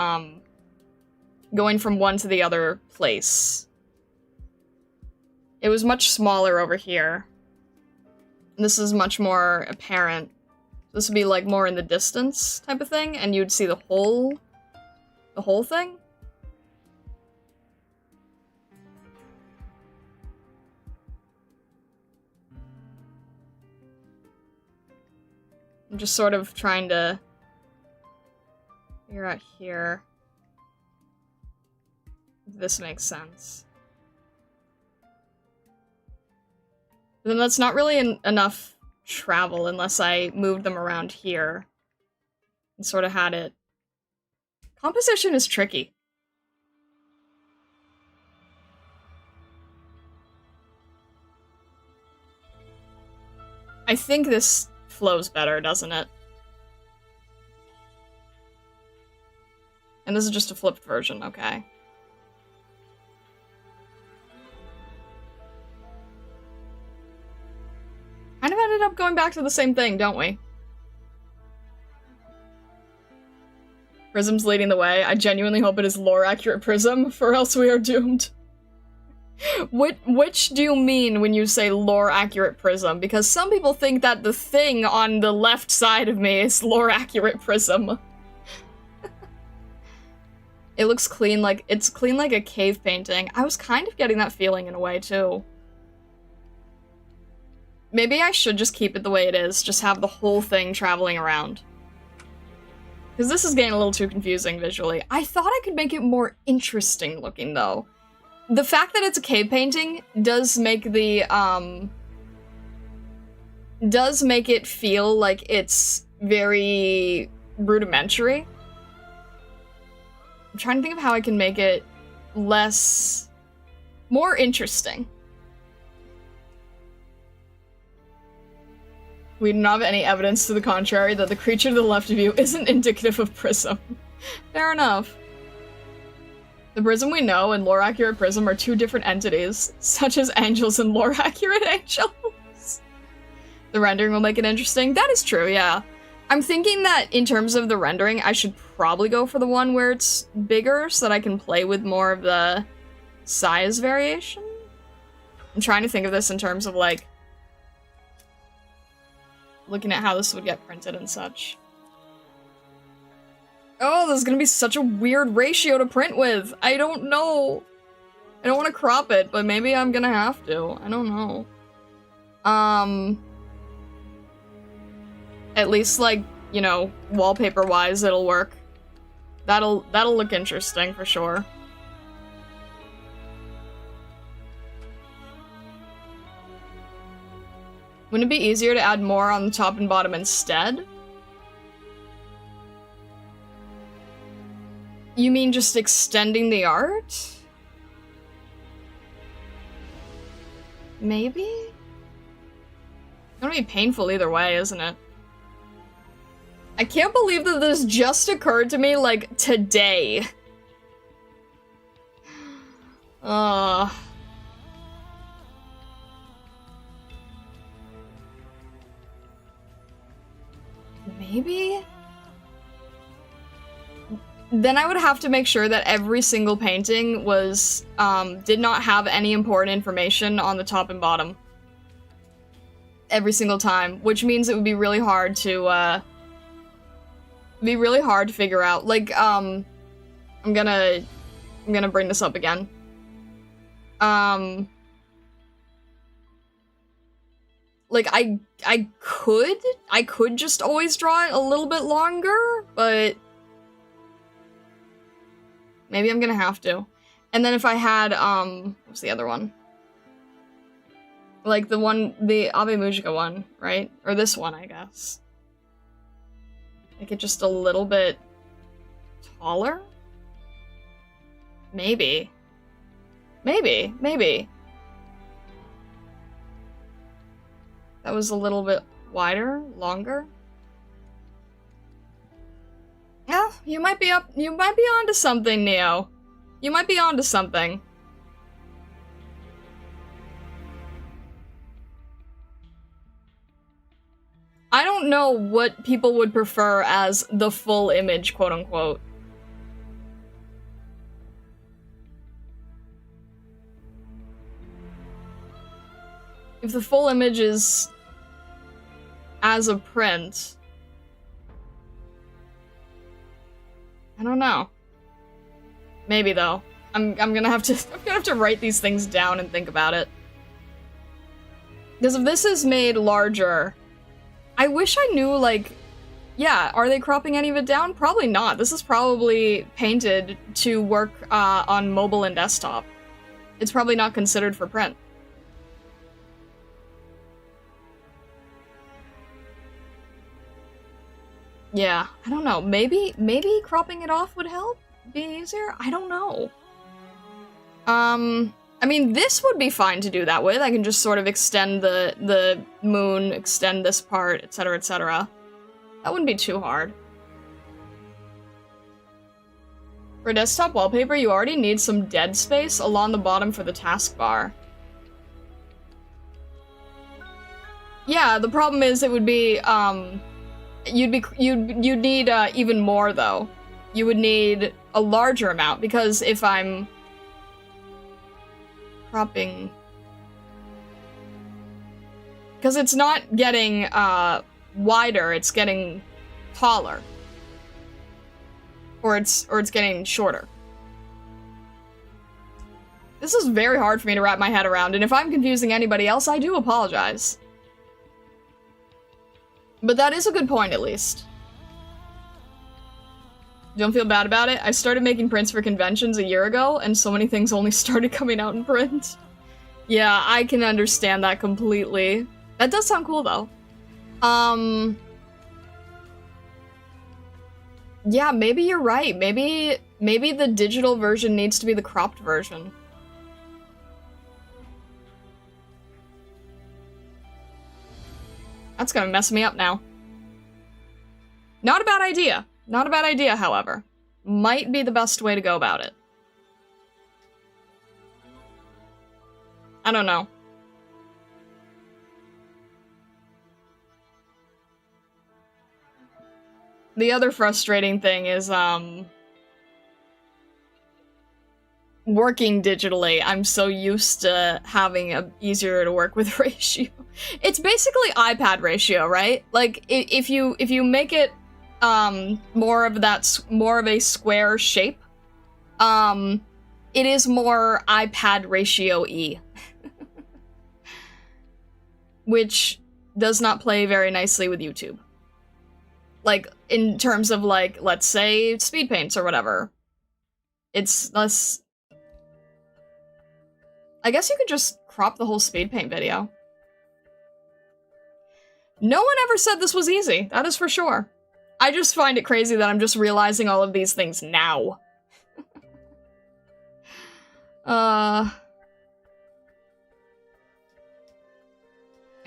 S1: going from one to the other place. It was much smaller over here. This is much more apparent. This would be, like, more in the distance type of thing, and you'd see the whole thing. I'm just sort of trying to figure out here if this makes sense. But then that's not really enough travel unless I moved them around here and sort of had it. Composition is tricky. I think this flows better, doesn't it? And this is just a flipped version, okay. Kind of ended up going back to the same thing, don't we? Prism's leading the way. I genuinely hope it is lore-accurate Prism, for else we are doomed. Which do you mean when you say lore-accurate Prism? Because some people think that the thing on the left side of me is lore-accurate Prism. It looks clean, it's clean like a cave painting. I was kind of getting that feeling in a way, too. Maybe I should just keep it the way it is, just have the whole thing traveling around. Because this is getting a little too confusing visually. I thought I could make it more interesting looking, though. The fact that it's a cave painting does make the, does make it feel like it's very rudimentary. I'm trying to think of how I can make it more interesting. We do not have any evidence to the contrary that the creature to the left of you isn't indicative of Prism. Fair enough. The Prism we know and lore-accurate Prism are two different entities, such as angels and lore-accurate angels. The rendering will make it interesting. That is true, yeah. I'm thinking that in terms of the rendering, I should probably go for the one where it's bigger so that I can play with more of the size variation. I'm trying to think of this in terms of, like, looking at how this would get printed and such. Oh, this is gonna be such a weird ratio to print with. I don't know. I don't want to crop it, but maybe I'm gonna have to. I don't know. At least, like, you know, wallpaper-wise, it'll work. That'll look interesting for sure. Wouldn't it be easier to add more on the top and bottom instead? You mean just extending the art? Maybe? It's gonna be painful either way, isn't it? I can't believe that this just occurred to me, like, today. Maybe? Then I would have to make sure that every single painting was, did not have any important information on the top and bottom. Every single time, which means it would be really hard to, figure out. Like, I'm gonna bring this up again. Like, I could just always draw it a little bit longer, but maybe I'm gonna have to. And then if I had, what's the other one? Like the Abe Mujica one, right? Or this one, I guess. Make it just a little bit taller? Maybe. Maybe. That was a little bit wider, longer. Yeah, you might be onto something, Neo. You might be onto something. I don't know what people would prefer as the full image, quote unquote. If the full image is as a print, I don't know. Maybe though. I'm gonna have to write these things down and think about it. Because if this is made larger, I wish I knew, like, yeah, are they cropping any of it down? Probably not. This is probably painted to work on mobile and desktop. It's probably not considered for print. Yeah, I don't know. Maybe cropping it off would help? Be easier? I don't know. I mean, this would be fine to do that with. I can just sort of extend the moon, extend this part, etc., etc. That wouldn't be too hard. For desktop wallpaper, you already need some dead space along the bottom for the taskbar. Yeah, the problem is it would be, you'd need even more though. You would need a larger amount because if I'm cropping, because it's not getting wider, it's getting taller, or it's getting shorter. This is very hard for me to wrap my head around, and if I'm confusing anybody else, I do apologize. But that is a good point, at least. Don't feel bad about it. I started making prints for conventions a year ago, and so many things only started coming out in print. Yeah, I can understand that completely. That does sound cool, though. Yeah, maybe you're right. Maybe the digital version needs to be the cropped version. That's gonna mess me up now. Not a bad idea. Not a bad idea, however. Might be the best way to go about it. I don't know. The other frustrating thing is, working digitally. I'm so used to having a easier to work with ratio. It's basically iPad ratio, right? Like, if you make it more of a square shape, it is more iPad ratio-y. Which does not play very nicely with YouTube. Like, in terms of, like, let's say, speed paints or whatever. It's less... I guess you could just crop the whole speed paint video. No one ever said this was easy, that is for sure. I just find it crazy that I'm just realizing all of these things now. And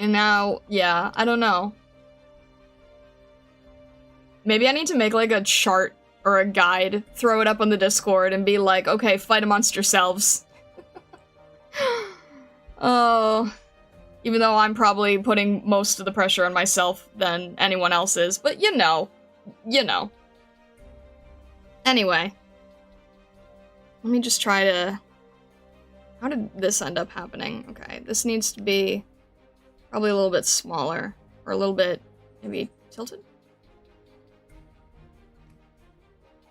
S1: now, yeah, I don't know. Maybe I need to make, like, a chart or a guide, throw it up on the Discord, and be like, okay, fight amongst yourselves. Oh, even though I'm probably putting most of the pressure on myself than anyone else is, but you know. Anyway. Let me just try to... How did this end up happening? Okay, this needs to be probably a little bit smaller, or a little bit, maybe tilted?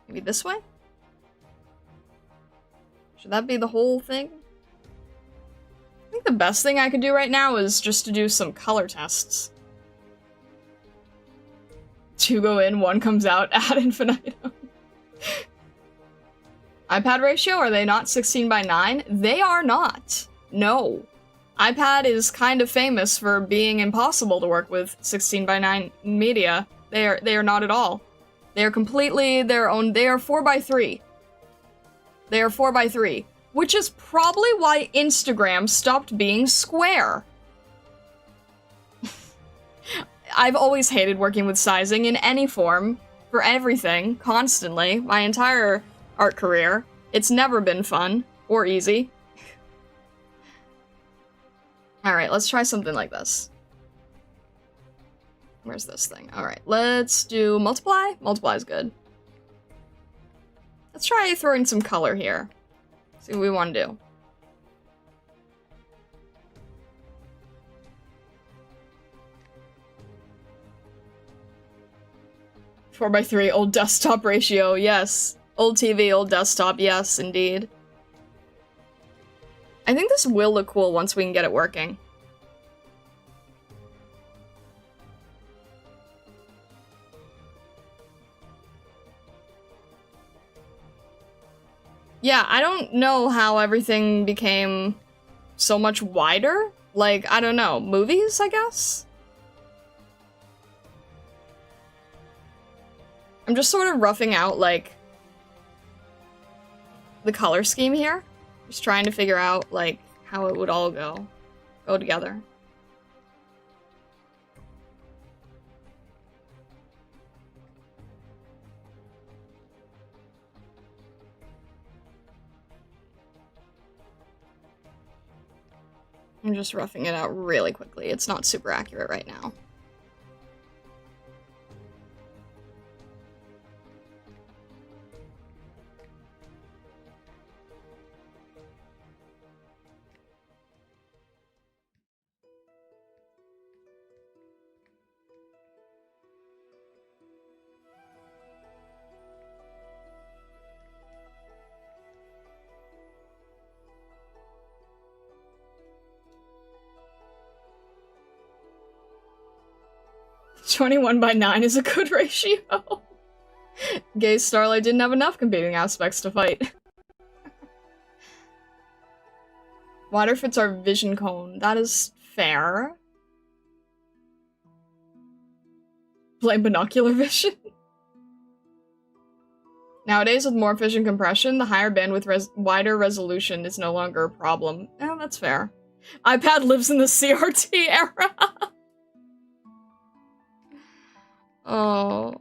S1: Maybe this way? Should that be the whole thing? I think the best thing I could do right now is just to do some color tests. 2 go in, 1 comes out ad infinitum. iPad ratio, are they not 16:9? They are not. No. iPad is kind of famous for being impossible to work with 16:9 media. They are not at all. They are completely their own. They are 4:3. They are 4x3, which is probably why Instagram stopped being square. I've always hated working with sizing in any form, for everything, constantly, my entire art career. It's never been fun, or easy. Alright, let's try something like this. Where's this thing? Alright, let's do multiply. Multiply's good. Let's try throwing some color here. See what we want to do. Four by 3, old desktop ratio, yes. Old TV, old desktop, yes, indeed. I think this will look cool once we can get it working. Yeah, I don't know how everything became so much wider. Like, I don't know, movies, I guess? I'm just sort of roughing out, like, the color scheme here. Just trying to figure out, like, how it would all go together. I'm just roughing it out really quickly. It's not super accurate right now. (21:9) is a good ratio. Gay Starlight didn't have enough competing aspects to fight. Water fits our vision cone. That is fair. Blame binocular vision. Nowadays, with more efficient compression, the higher bandwidth wider resolution is no longer a problem. Oh, that's fair. iPad lives in the CRT era. Oh.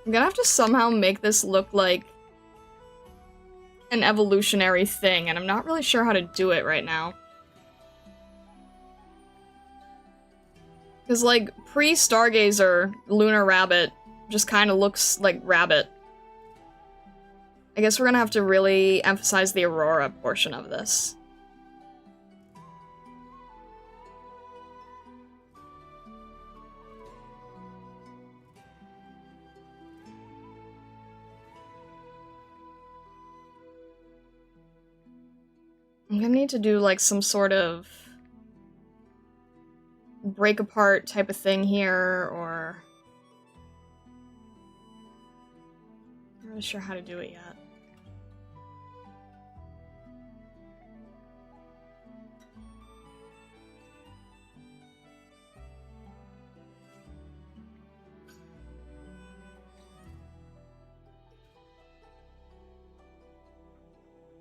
S1: I'm gonna have to somehow make this look like an evolutionary thing, and I'm not really sure how to do it right now. Because, like, pre-Stargazer, Lunar Rabbit just kind of looks like Rabbit. I guess we're gonna have to really emphasize the Aurora portion of this. I'm gonna need to do, like, some sort of break apart type of thing here, or... I'm not really sure how to do it yet.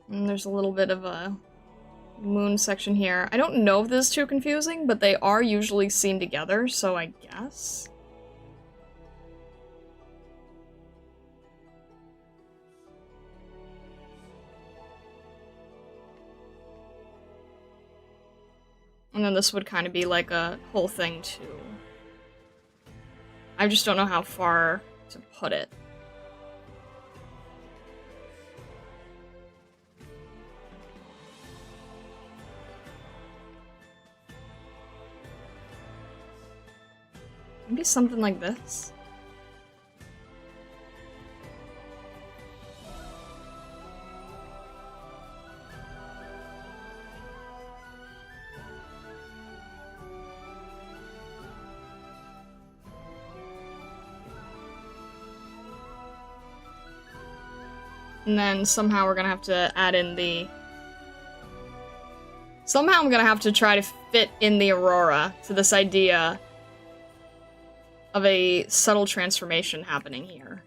S1: And there's a little bit of a moon section here. I don't know if this is too confusing, but they are usually seen together, so I guess. And then this would kind of be like a whole thing too. I just don't know how far to put it. Maybe something like this? And then somehow we're gonna have to add in the Somehow I'm gonna have to try to fit in the Aurora to this idea of a subtle transformation happening here.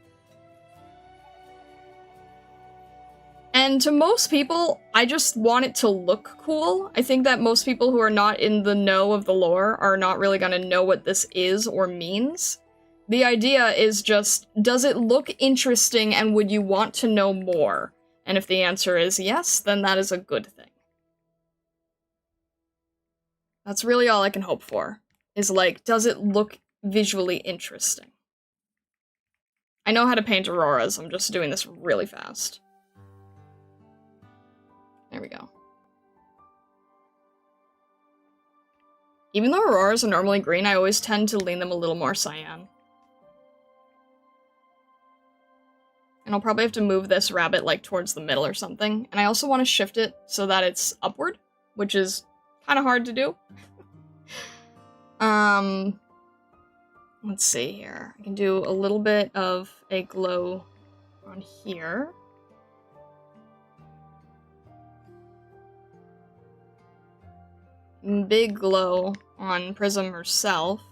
S1: And to most people, I just want it to look cool. I think that most people who are not in the know of the lore are not really gonna know what this is or means. The idea is just, does it look interesting and would you want to know more? And if the answer is yes, then that is a good thing. That's really all I can hope for, is like, does it look visually interesting? I know how to paint auroras, I'm just doing this really fast. There we go. Even though auroras are normally green, I always tend to lean them a little more cyan. And I'll probably have to move this rabbit, like, towards the middle or something. And I also want to shift it so that it's upward, which is kind of hard to do. Let's see here. I can do a little bit of a glow on here. Big glow on Prism herself.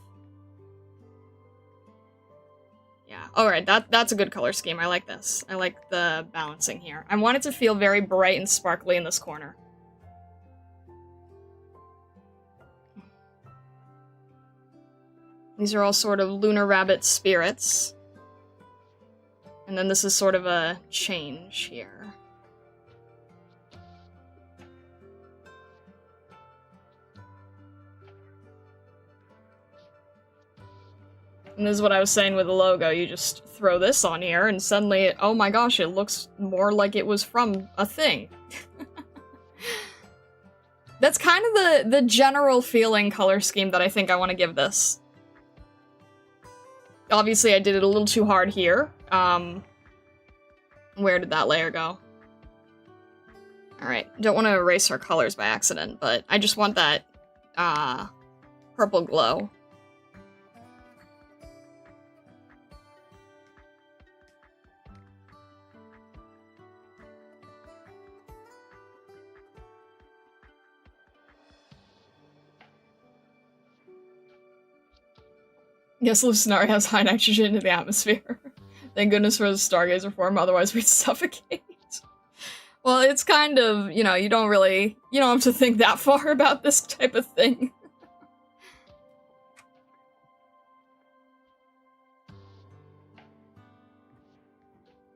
S1: Yeah, alright, that's a good color scheme. I like this. I like the balancing here. I want it to feel very bright and sparkly in this corner. These are all sort of lunar rabbit spirits. And then this is sort of a change here. And this is what I was saying with the logo. You just throw this on here and suddenly, oh my gosh, it looks more like it was from a thing. That's kind of the general feeling color scheme that I think I want to give this. Obviously, I did it a little too hard here. Where did that layer go? Alright, don't want to erase her colors by accident, but I just want that, purple glow. Yes, Lucinari has high nitrogen in the atmosphere. Thank goodness for the Stargazer form, otherwise we'd suffocate. Well, it's kind of, you know, you don't have to think that far about this type of thing.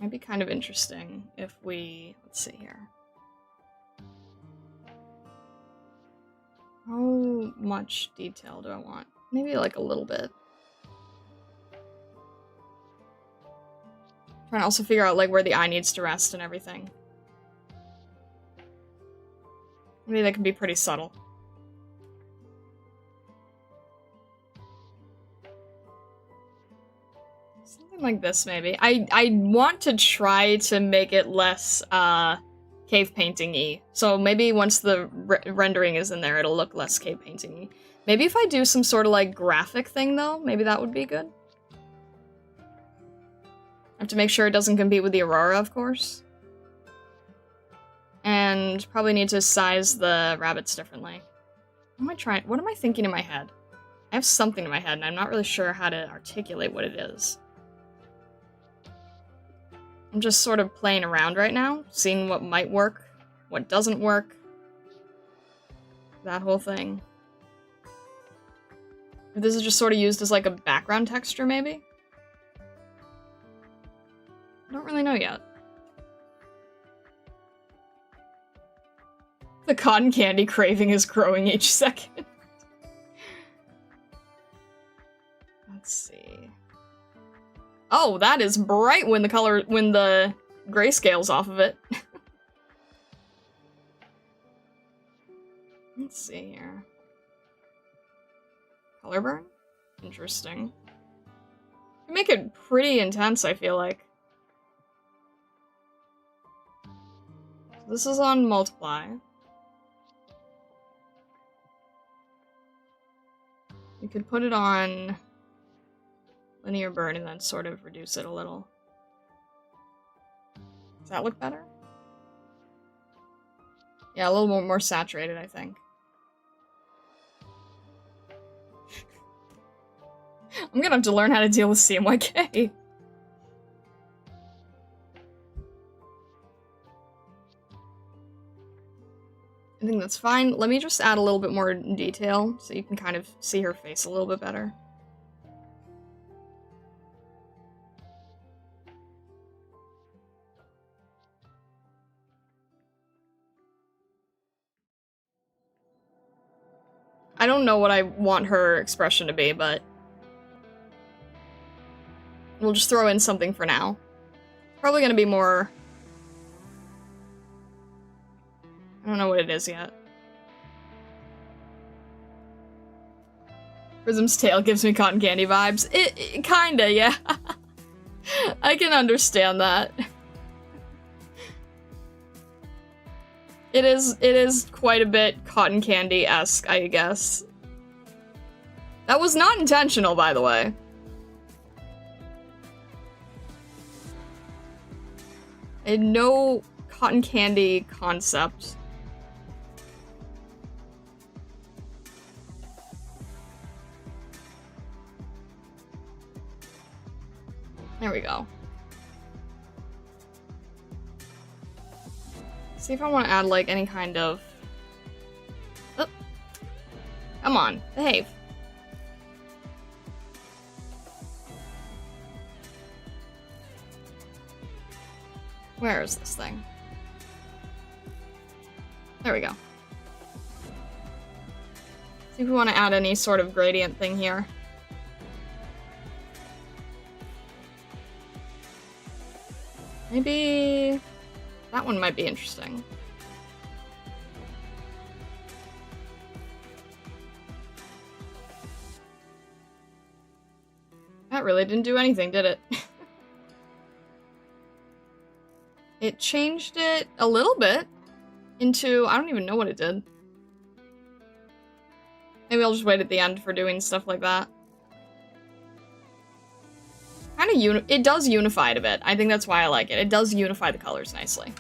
S1: Might be kind of interesting if we, let's see here. How much detail do I want? Maybe like a little bit. Trying to also figure out like where the eye needs to rest and everything. Maybe that can be pretty subtle. Something like this, maybe. I want to try to make it less cave painting-y. So maybe once the rendering is in there, it'll look less cave painting-y. Maybe if I do some sort of like graphic thing though, maybe that would be good. I have to make sure it doesn't compete with the Aurora, of course. And probably need to size the rabbits differently. What am I thinking in my head? I have something in my head and I'm not really sure how to articulate what it is. I'm just sort of playing around right now, seeing what might work, what doesn't work. That whole thing. This is just sort of used as like a background texture, maybe? I don't really know yet. The cotton candy craving is growing each second. Let's see. Oh, that is bright when the grayscale's off of it. Let's see here. Color burn? Interesting. You make it pretty intense, I feel like. This is on multiply. You could put it on linear burn and then sort of reduce it a little. Does that look better? Yeah, a little more saturated, I think. I'm gonna have to learn how to deal with CMYK. I think that's fine. Let me just add a little bit more detail so you can kind of see her face a little bit better. I don't know what I want her expression to be, but we'll just throw in something for now. Probably gonna be more... I don't know what it is yet. Prism's tail gives me cotton candy vibes. It kinda, yeah. I can understand that. It is quite a bit cotton candy-esque, I guess. That was not intentional, by the way. I had no cotton candy concept. There we go. See if I want to add, like, any kind of... Oh. Come on, behave. Where is this thing? There we go. See if we want to add any sort of gradient thing here. Maybe... that one might be interesting. That really didn't do anything, did it? It changed it a little bit into... I don't even know what it did. Maybe I'll just wait at the end for doing stuff like that. It does unify it a bit. I think that's why I like it. It does unify the colors nicely.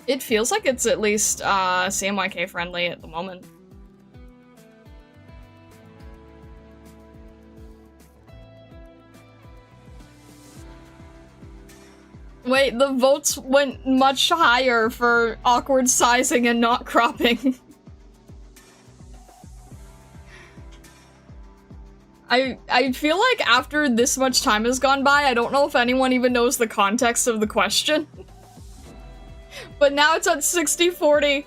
S1: It feels like it's at least CMYK friendly at the moment. Wait, the votes went much higher for awkward sizing and not cropping. I feel like after this much time has gone by, I don't know if anyone even knows the context of the question. But now it's at 60-40.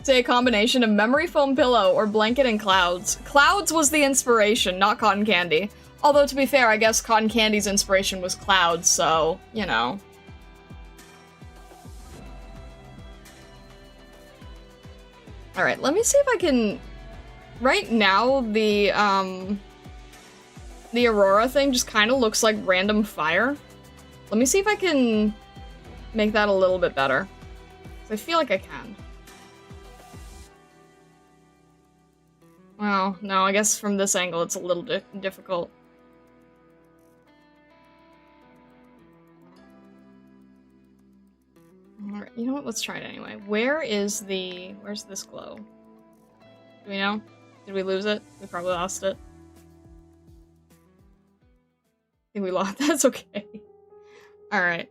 S1: Say a combination of memory foam pillow or blanket and clouds. Clouds was the inspiration, not cotton candy. Although, to be fair, I guess cotton candy's inspiration was clouds, so, you know. Alright, let me see if I can... Right now, the Aurora thing just kind of looks like random fire. Let me see if I can make that a little bit better. 'Cause I feel like I can. Well, no, I guess from this angle it's a little difficult. Alright, you know what? Let's try it anyway. Where's this glow? Do we know? Did we lose it? We probably lost it. I think we lost. That's okay. Alright.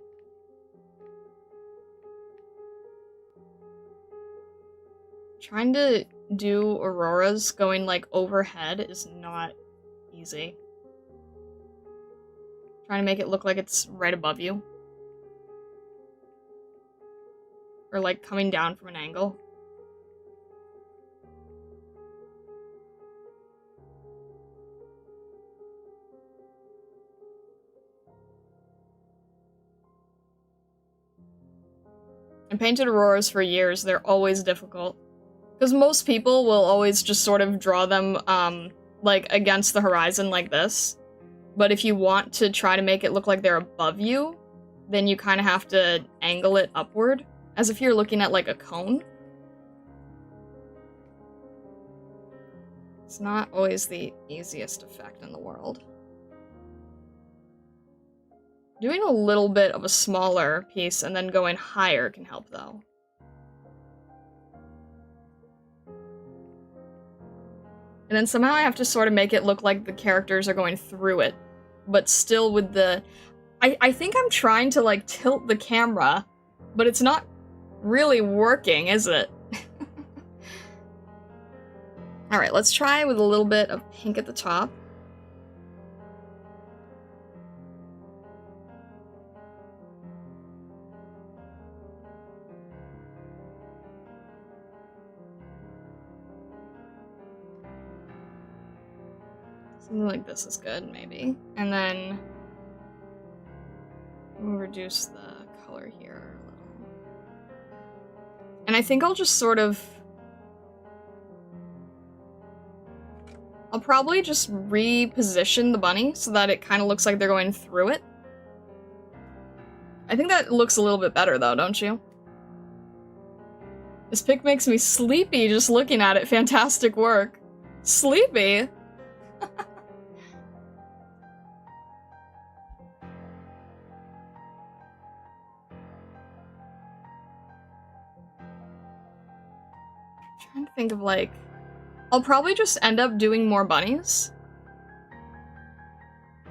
S1: Trying to do auroras going, like, overhead is not easy. Trying to make it look like it's right above you. Or, like, coming down from an angle. I painted auroras for years. They're always difficult. Because most people will always just sort of draw them, like, against the horizon like this. But if you want to try to make it look like they're above you, then you kind of have to angle it upward, as if you're looking at, like, a cone. It's not always the easiest effect in the world. Doing a little bit of a smaller piece and then going higher can help, though. And then somehow I have to sort of make it look like the characters are going through it. But still with the... I think I'm trying to, like, tilt the camera, but it's not really working, is it? Alright, let's try with a little bit of pink at the top. Something like this is good, maybe. And then we'll reduce the color here a little. And I think I'll just sort of... I'll probably just reposition the bunny so that it kind of looks like they're going through it. I think that looks a little bit better though, don't you? This pic makes me sleepy just looking at it. Fantastic work. Sleepy? Trying to think of, like... I'll probably just end up doing more bunnies.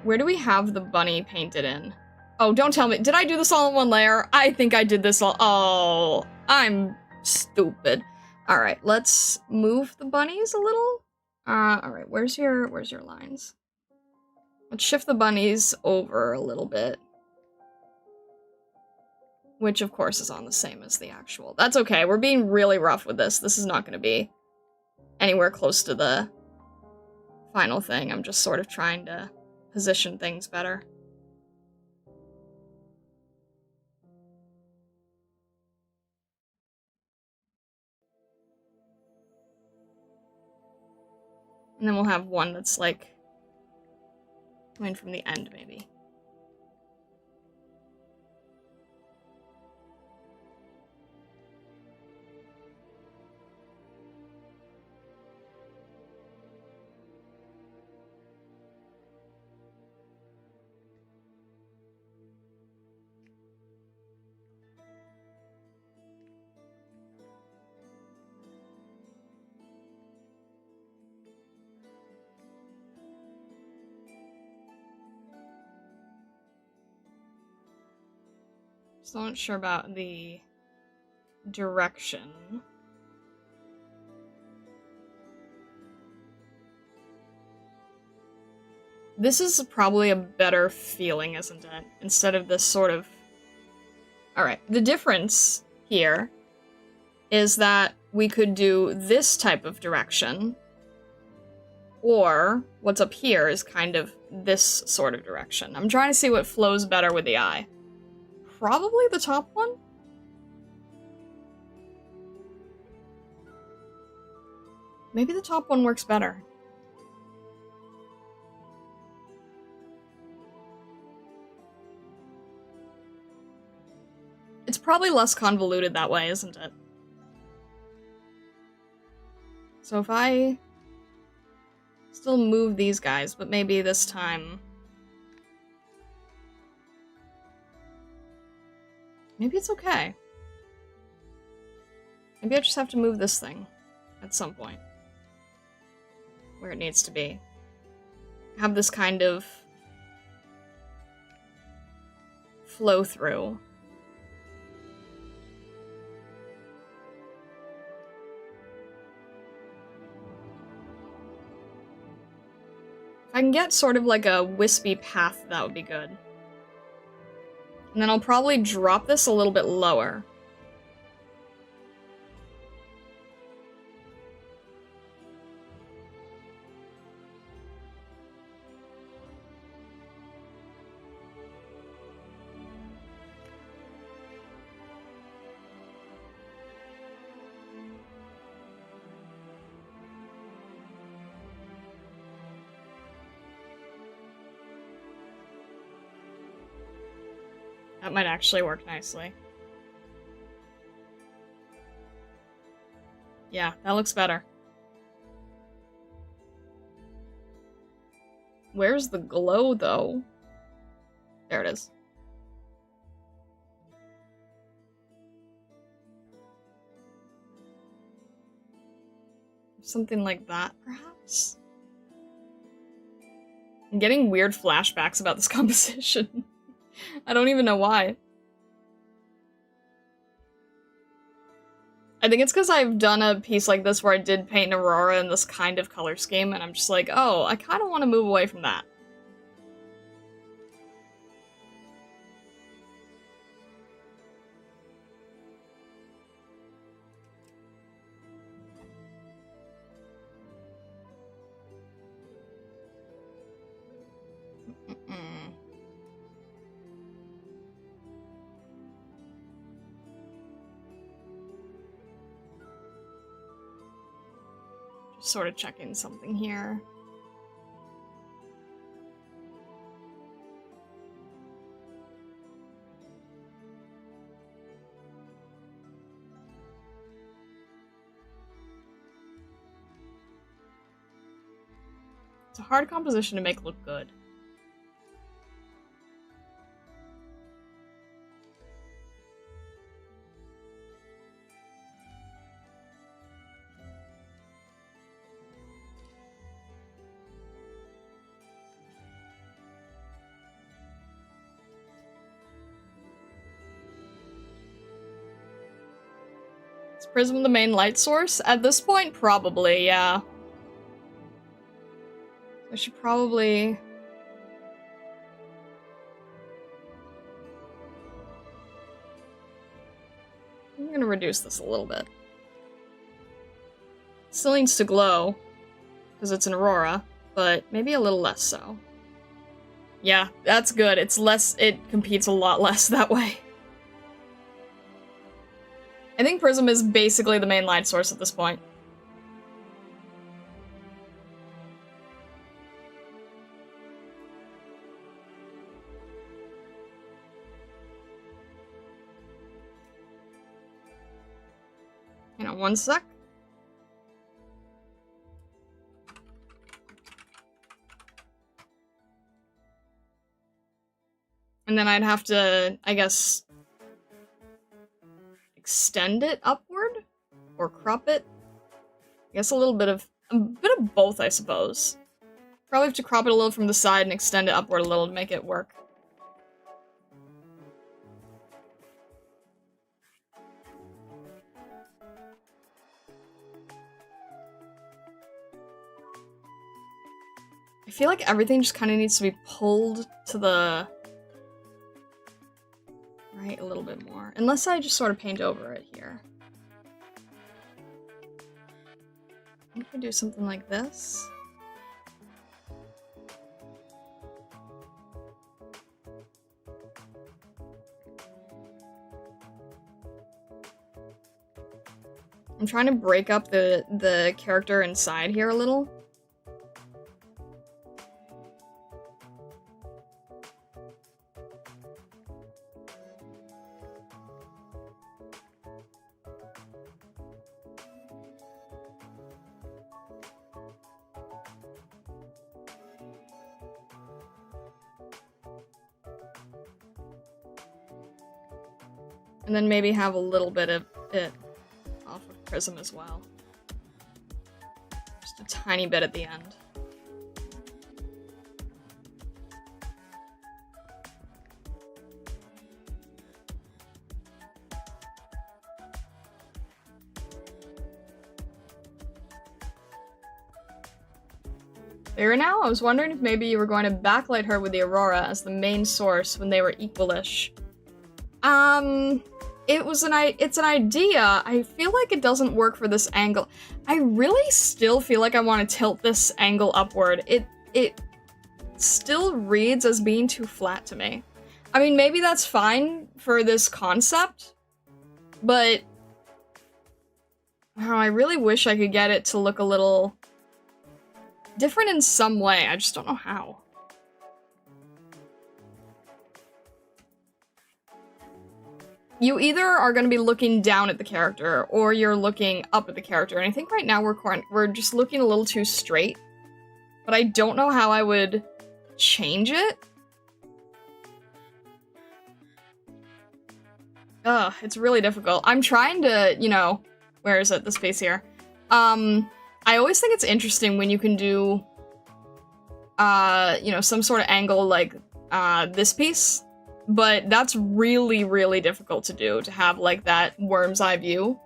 S1: Where do we have the bunny painted in? Oh, don't tell me. Did I do this all in one layer? I think I did this all... Oh, I'm stupid. Alright, let's move the bunnies a little. Alright, where's your lines? Let's shift the bunnies over a little bit. Which, of course, is on the same as the actual. That's okay. We're being really rough with this. This is not going to be anywhere close to the final thing. I'm just sort of trying to position things better. And then we'll have one that's, like, coming from the end, maybe. Still not sure about the direction. This is probably a better feeling, isn't it? Instead of this sort of... Alright, the difference here is that we could do this type of direction, or what's up here is kind of this sort of direction. I'm trying to see what flows better with the eye. Probably the top one? Maybe the top one works better. It's probably less convoluted that way, isn't it? So if I still move these guys, but maybe this time... Maybe it's okay. Maybe I just have to move this thing at some point. Where it needs to be. Have this kind of flow through. If I can get sort of like a wispy path, that would be good. And then I'll probably drop this a little bit lower. That might actually work nicely. Yeah, that looks better. Where's the glow, though? There it is. Something like that, perhaps? I'm getting weird flashbacks about this composition. I don't even know why. I think it's because I've done a piece like this where I did paint an Aurora in this kind of color scheme, and I'm just like, oh, I kind of want to move away from that. Just sort of checking something here. It's a hard composition to make look good. Is Prism the main light source? At this point, probably, yeah. I should probably... I'm gonna reduce this a little bit. Still needs to glow, because it's an Aurora, but maybe a little less so. Yeah, that's good. It's less- it competes a lot less that way. I think Prism is basically the main light source at this point. You know, one sec. And then I'd have to, I guess, extend it upward? Or crop it? I guess a bit of both, I suppose. Probably have to crop it a little from the side and extend it upward a little to make it work. I feel like everything just kind of needs to be pulled to the right a little bit more. Unless I just sort of paint over it here. I could do something like this. I'm trying to break up the character inside here a little. And then maybe have a little bit of it off of Prism as well. Just a tiny bit at the end. There now? I was wondering if maybe you were going to backlight her with the Aurora as the main source when they were equalish. It's an idea. I feel like it doesn't work for this angle. I really still feel like I want to tilt this angle upward. It still reads as being too flat to me. I mean, maybe that's fine for this concept, but oh, I really wish I could get it to look a little different in some way. I just don't know how. You either are going to be looking down at the character, or you're looking up at the character, and I think right now we're just looking a little too straight. But I don't know how I would change it. It's really difficult. I'm trying to, you know, where is it? This face here. I'm I always think it's interesting when you can do, you know, some sort of angle like, this piece, but that's really, really difficult to do, to have, like, that worm's eye view.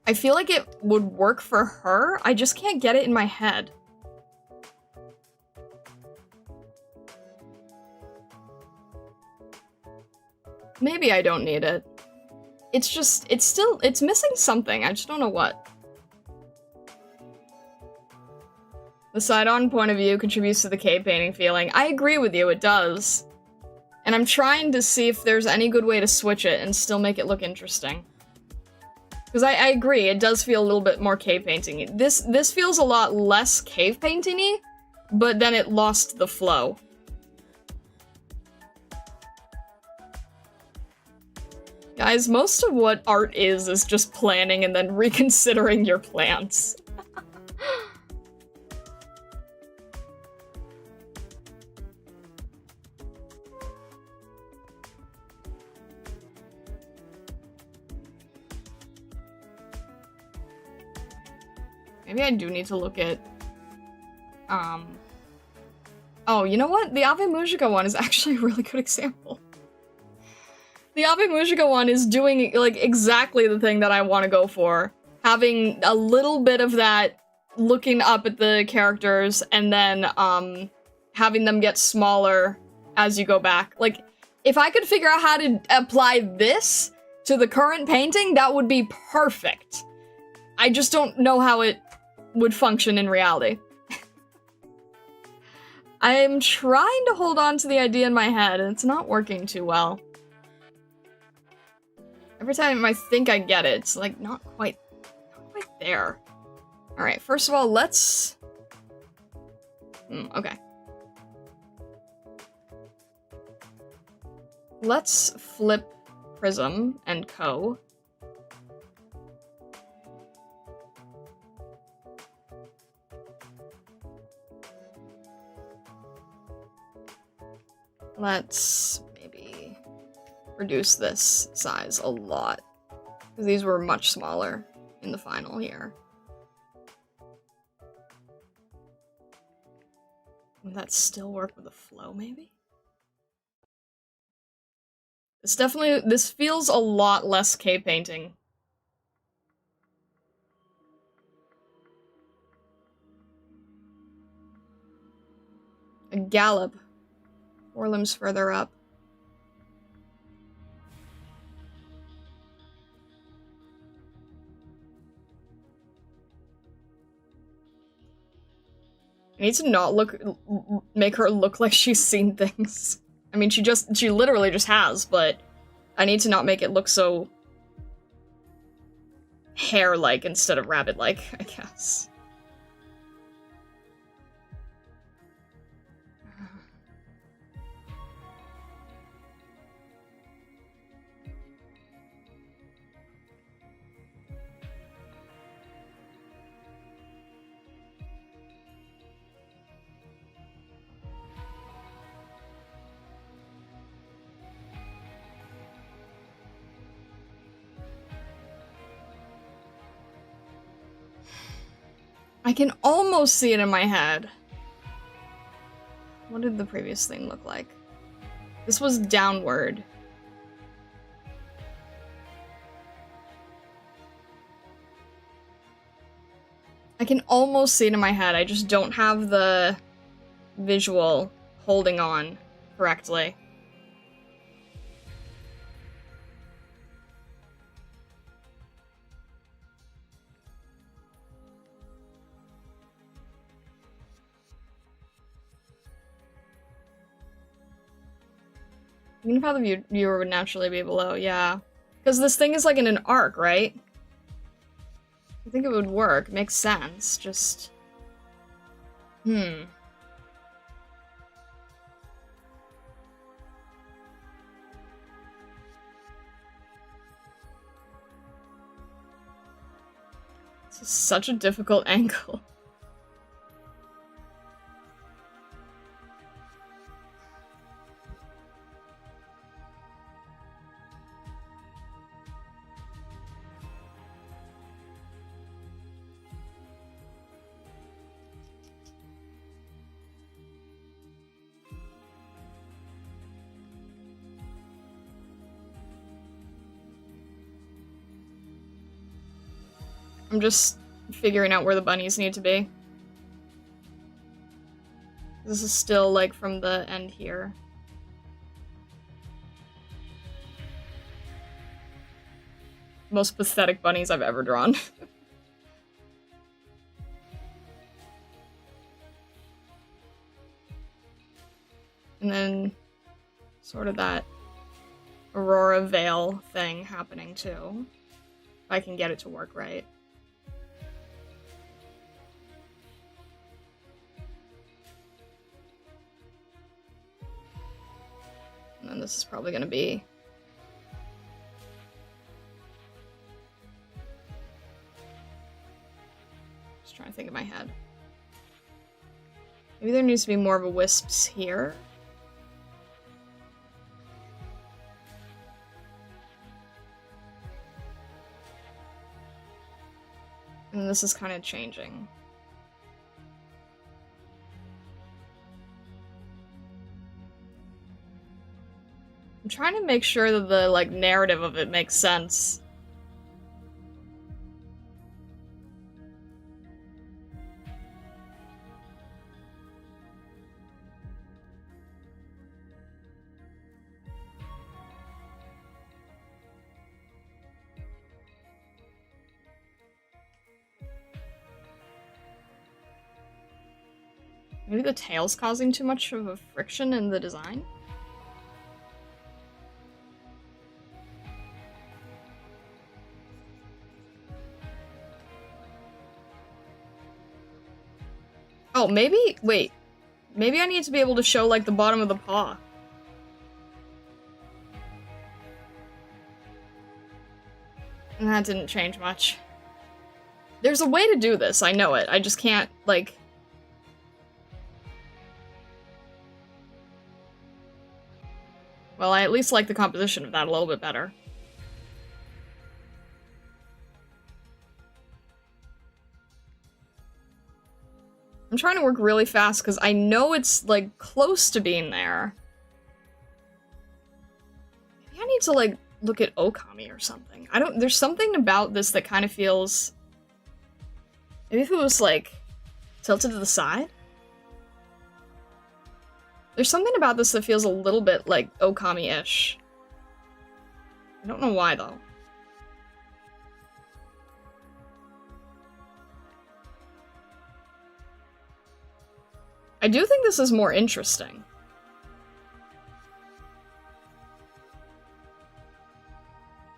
S1: I feel like it would work for her, I just can't get it in my head. Maybe I don't need it. It's just, it's missing something, I just don't know what. The side-on point of view contributes to the cave painting feeling. I agree with you, it does. And I'm trying to see if there's any good way to switch it and still make it look interesting. Because I agree, it does feel a little bit more cave painting-y. This feels a lot less cave painting-y, but then it lost the flow. Guys, most of what art is just planning and then reconsidering your plans. Maybe I do need to look at, oh, you know what? The Ave Mujica one is actually a really good example. The Ave Mujica one is doing, like, exactly the thing that I want to go for. Having a little bit of that looking up at the characters and then, having them get smaller as you go back. Like, if I could figure out how to apply this to the current painting, that would be perfect. I just don't know how it would function in reality. I'm trying to hold on to the idea in my head, and it's not working too well. Every time I think I get it, it's like not quite there. Alright, first of all, let's... okay. Let's flip Prism and Co. Let's maybe reduce this size a lot, because these were much smaller in the final here. Would that still work with the flow, maybe? This feels a lot less cave painting. A gallop. 4 limbs further up. I need to not make her look like she's seen things. I mean, she literally just has, but I need to not make it look so hare-like instead of rabbit-like, I guess. I can almost see it in my head. What did the previous thing look like? This was downward. I can almost see it in my head, I just don't have the visual holding on correctly. Even if how the viewer would naturally be below, yeah. Because this thing is like in an arc, right? I think it would work. Makes sense. Just... It's such a difficult angle. I'm just figuring out where the bunnies need to be. This is still, like, from the end here. Most pathetic bunnies I've ever drawn. And then sort of that Aurora Veil thing happening too. If I can get it to work right. And then this is probably gonna be just trying to think in my head. Maybe there needs to be more of a wisps here. And this is kind of changing. I'm trying to make sure that the, like, narrative of it makes sense. Maybe the tail's causing too much of a friction in the design? Oh, maybe- wait. Maybe I need to be able to show, like, the bottom of the paw. And that didn't change much. There's a way to do this, I know it. I just can't, like... Well, I at least like the composition of that a little bit better. I'm trying to work really fast because I know it's, like, close to being there. Maybe I need to, like, look at Okami or something. I don't- there's something about this that kind of feels... Maybe if it was, like, tilted to the side? There's something about this that feels a little bit like Okami-ish. I don't know why, though. I do think this is more interesting.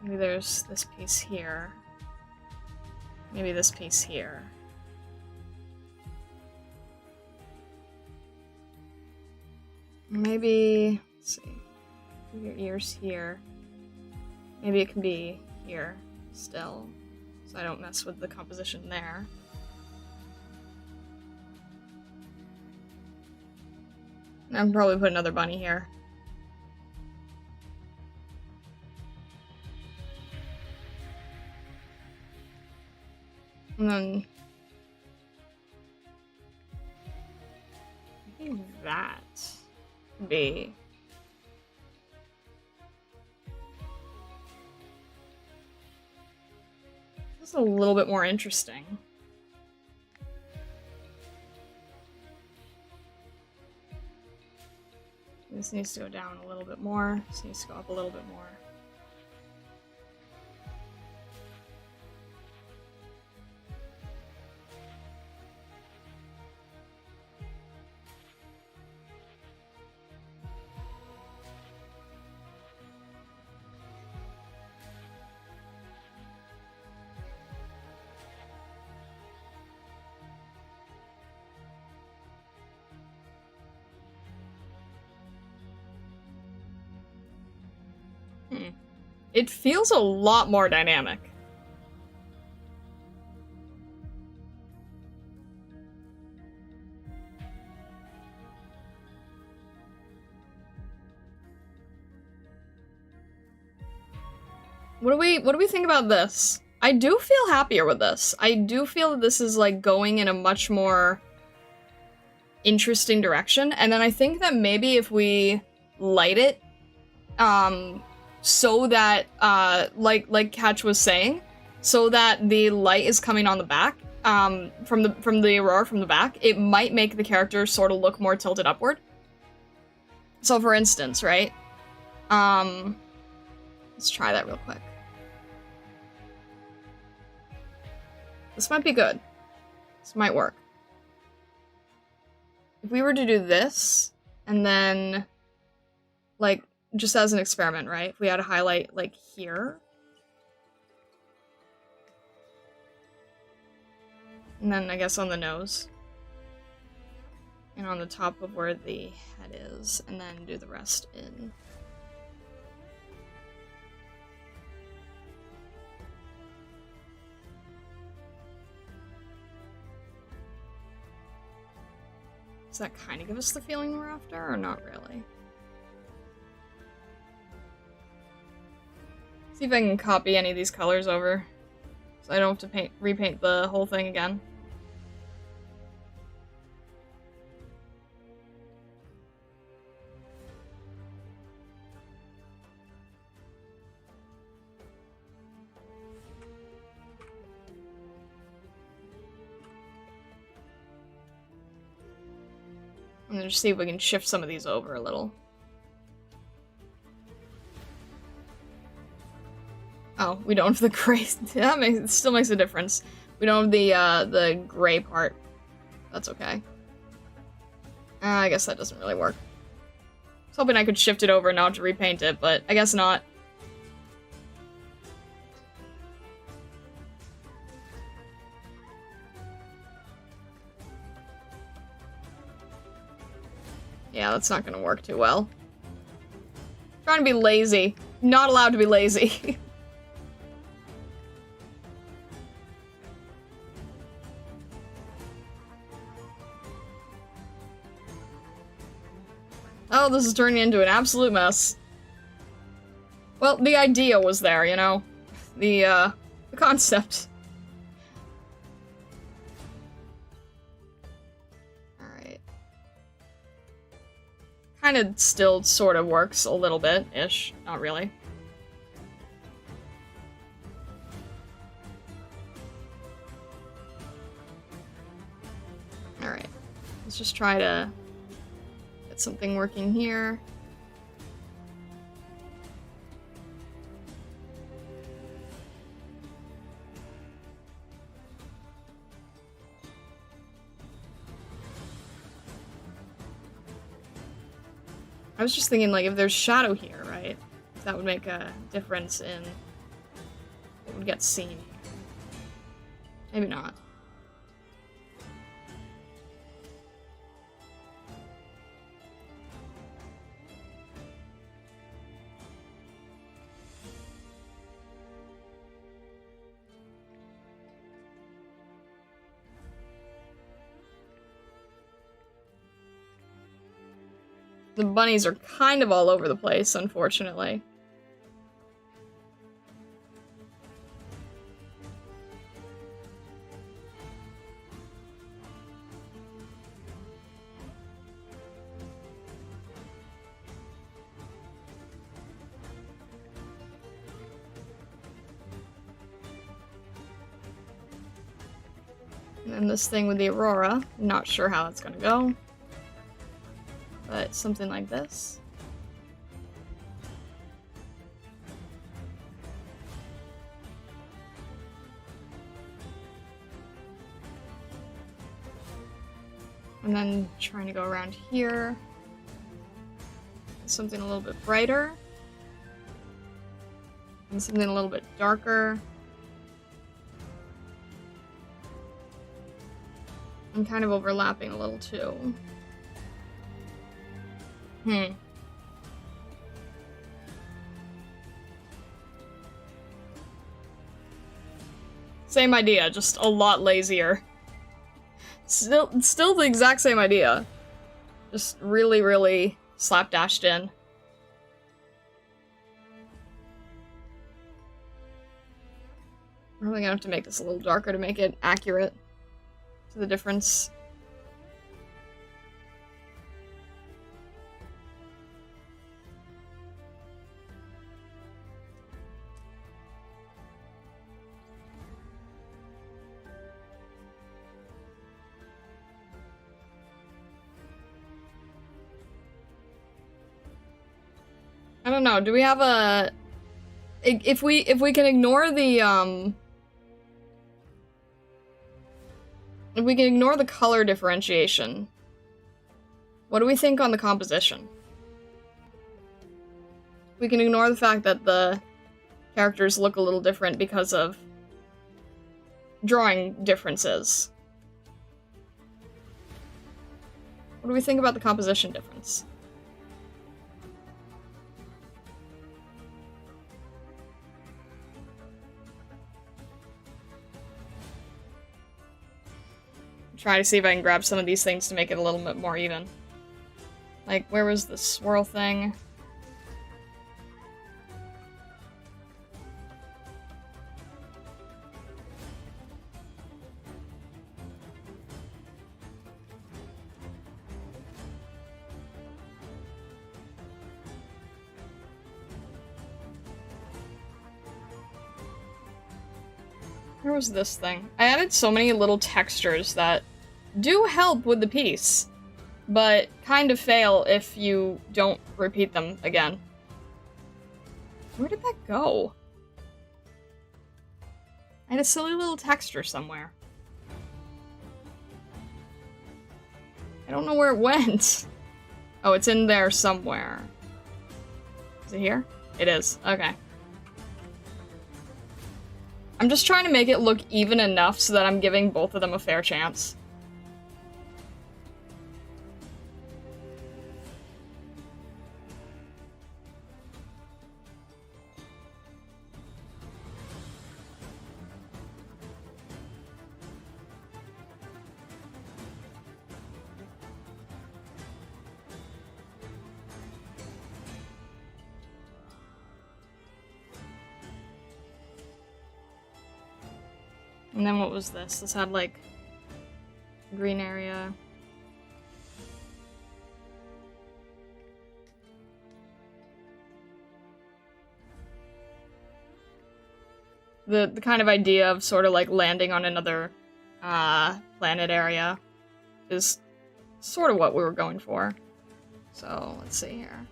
S1: Maybe there's this piece here. Maybe this piece here. Maybe, let's see, your ears here. Maybe it can be here still, so I don't mess with the composition there. I'll probably put another bunny here. And then maybe that could be. This is a little bit more interesting. This needs to go down a little bit more. This needs to go up a little bit more. It feels a lot more dynamic. What do we think about this? I do feel happier with this. I do feel that this is, like, going in a much more interesting direction, and then I think that maybe if we light it, so that, like Catch was saying, so that the light is coming on the back, from the aurora from the back, it might make the character sort of look more tilted upward. So for instance, right? Let's try that real quick. This might be good. This might work. If we were to do this, and then, like, just as an experiment, right? If we had a highlight, like, here. And then, I guess, on the nose. And on the top of where the head is, and then do the rest in. Does that kind of give us the feeling we're after, or not really? See if I can copy any of these colors over, so I don't have to repaint the whole thing again. And then just see if we can shift some of these over a little. Oh, we don't have the gray. That it still makes a difference. We don't have the gray part. That's okay. I guess that doesn't really work. I was hoping I could shift it over and not to repaint it, but I guess not. Yeah, that's not gonna work too well. Trying to be lazy. Not allowed to be lazy. Oh, this is turning into an absolute mess. Well, the idea was there, you know? The concept. Alright. Kinda still sort of works a little bit-ish. Not really. Alright. Let's just try to get something working here. I was just thinking, like, if there's shadow here, right? That would make a difference in what would get seen here. Maybe not. The bunnies are kind of all over the place, unfortunately. And then this thing with the aurora, not sure how it's gonna go. But something like this. And then trying to go around here. Something a little bit brighter. And something a little bit darker. And kind of overlapping a little too. Same idea, just a lot lazier. Still the exact same idea. Just really, really slapdashed in. I'm really gonna have to make this a little darker to make it accurate to the difference. don't know. Do we have a... If we can ignore the, if we can ignore the color differentiation, what do we think on the composition? We can ignore the fact that the characters look a little different because of drawing differences. What do we think about the composition difference? Try to see if I can grab some of these things to make it a little bit more even. Like, where was the swirl thing? Where was this thing? I added so many little textures that do help with the piece, but kind of fail if you don't repeat them again. Where did that go? I had a silly little texture somewhere. I don't know where it went. Oh, it's in there somewhere. Is it here? It is. Okay. I'm just trying to make it look even enough so that I'm giving both of them a fair chance. And then what was this? This had, like, green area. The kind of idea of sort of, like, landing on another, planet area is sort of what we were going for. So, let's see here.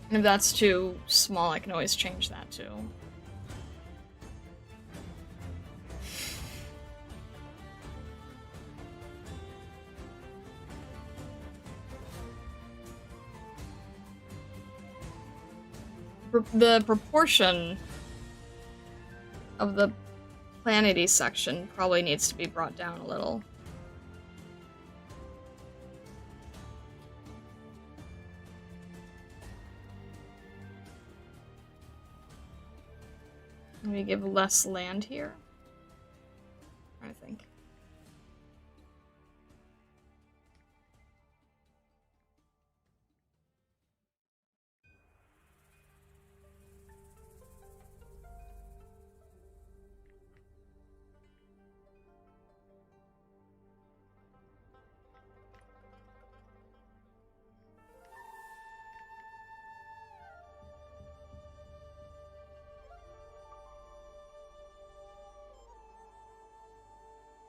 S1: And if that's too small, I can always change that too. The proportion of the planety section probably needs to be brought down a little. Maybe give less land here. I'm trying to think.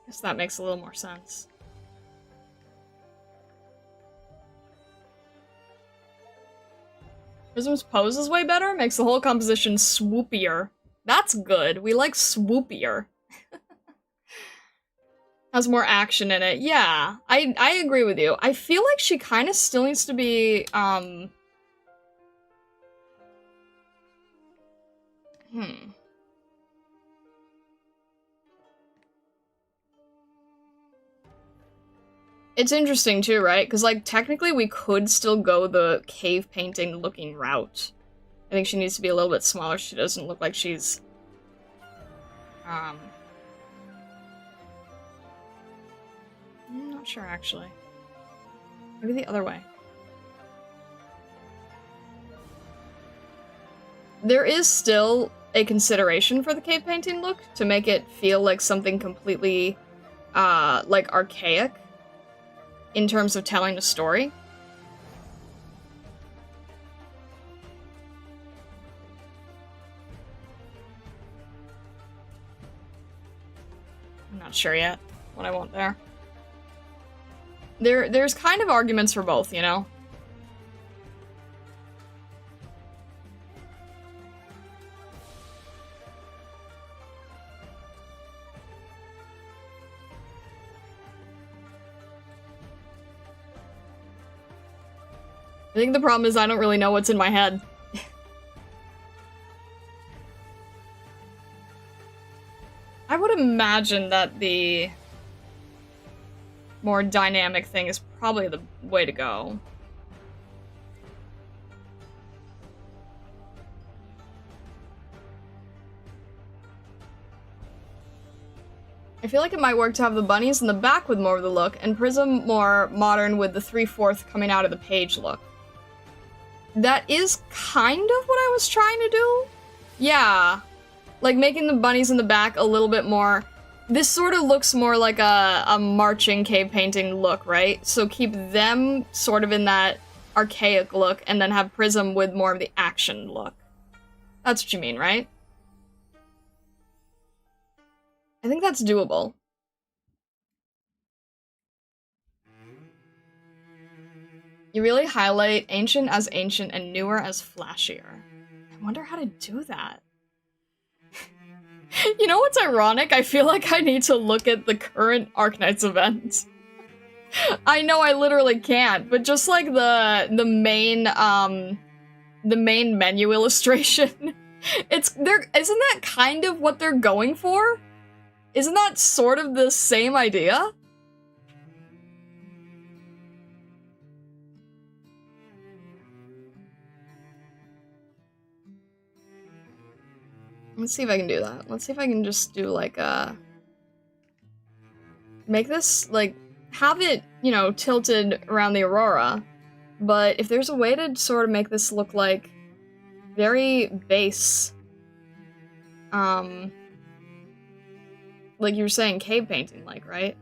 S1: Guess that makes a little more sense. Prism's pose is way better, makes the whole composition swoopier. That's good. We like swoopier. Has more action in it. Yeah, I agree with you. I feel like she kind of still needs to be, It's interesting too, right? Because, like, technically we could still go the cave painting looking route. I think she needs to be a little bit smaller. She doesn't look like she's... I'm not sure, actually. Maybe the other way. There is still a consideration for the cave painting look to make it feel like something completely, like, archaic. in terms of telling the story. I'm not sure yet what I want there. There's kind of arguments for both, you know? I think the problem is I don't really know what's in my head. I would imagine that the more dynamic thing is probably the way to go. I feel like it might work to have the bunnies in the back with more of the look, and Prism more modern with the 3/4 coming out of the page look. That is kind of what I was trying to do. Yeah. Like, making the bunnies in the back a little bit more... This sort of looks more like a marching cave painting look, right? So keep them sort of in that archaic look, and then have Prism with more of the action look. That's what you mean, right? I think that's doable. You really highlight ancient as ancient and newer as flashier. I wonder how to do that. You know what's ironic? I feel like I need to look at the current Arknights event. I know I literally can't, but just like the main menu illustration, isn't that kind of what they're going for? Isn't that sort of the same idea? Let's see if I can do that. Let's see if I can just do like make this, like, have it, you know, tilted around the aurora, but if there's a way to sort of make this look like very base, like you were saying, cave painting, like, right?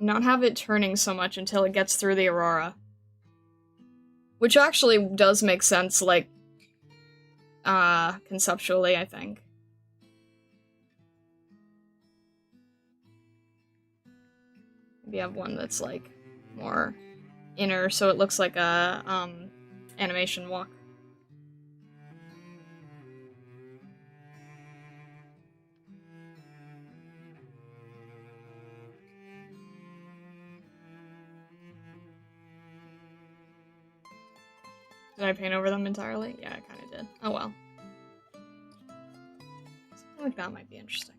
S1: Not have it turning so much until it gets through the aurora. Which actually does make sense, like, conceptually, I think. Maybe have one that's, like, more inner, so it looks like a, animation walk. Did I paint over them entirely? Yeah, I kind of did. Oh well. Something like that might be interesting.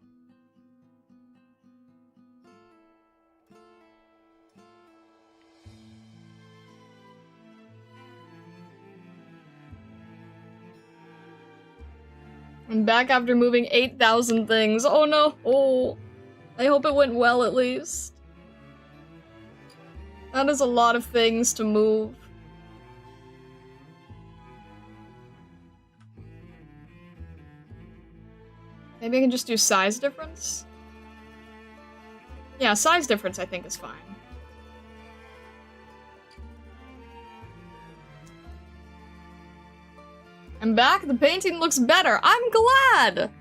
S1: I'm back after moving 8,000 things. Oh no! Oh! I hope it went well at least. That is a lot of things to move. Maybe I can just do size difference? Yeah, size difference I think is fine. I'm back, the painting looks better. I'm glad!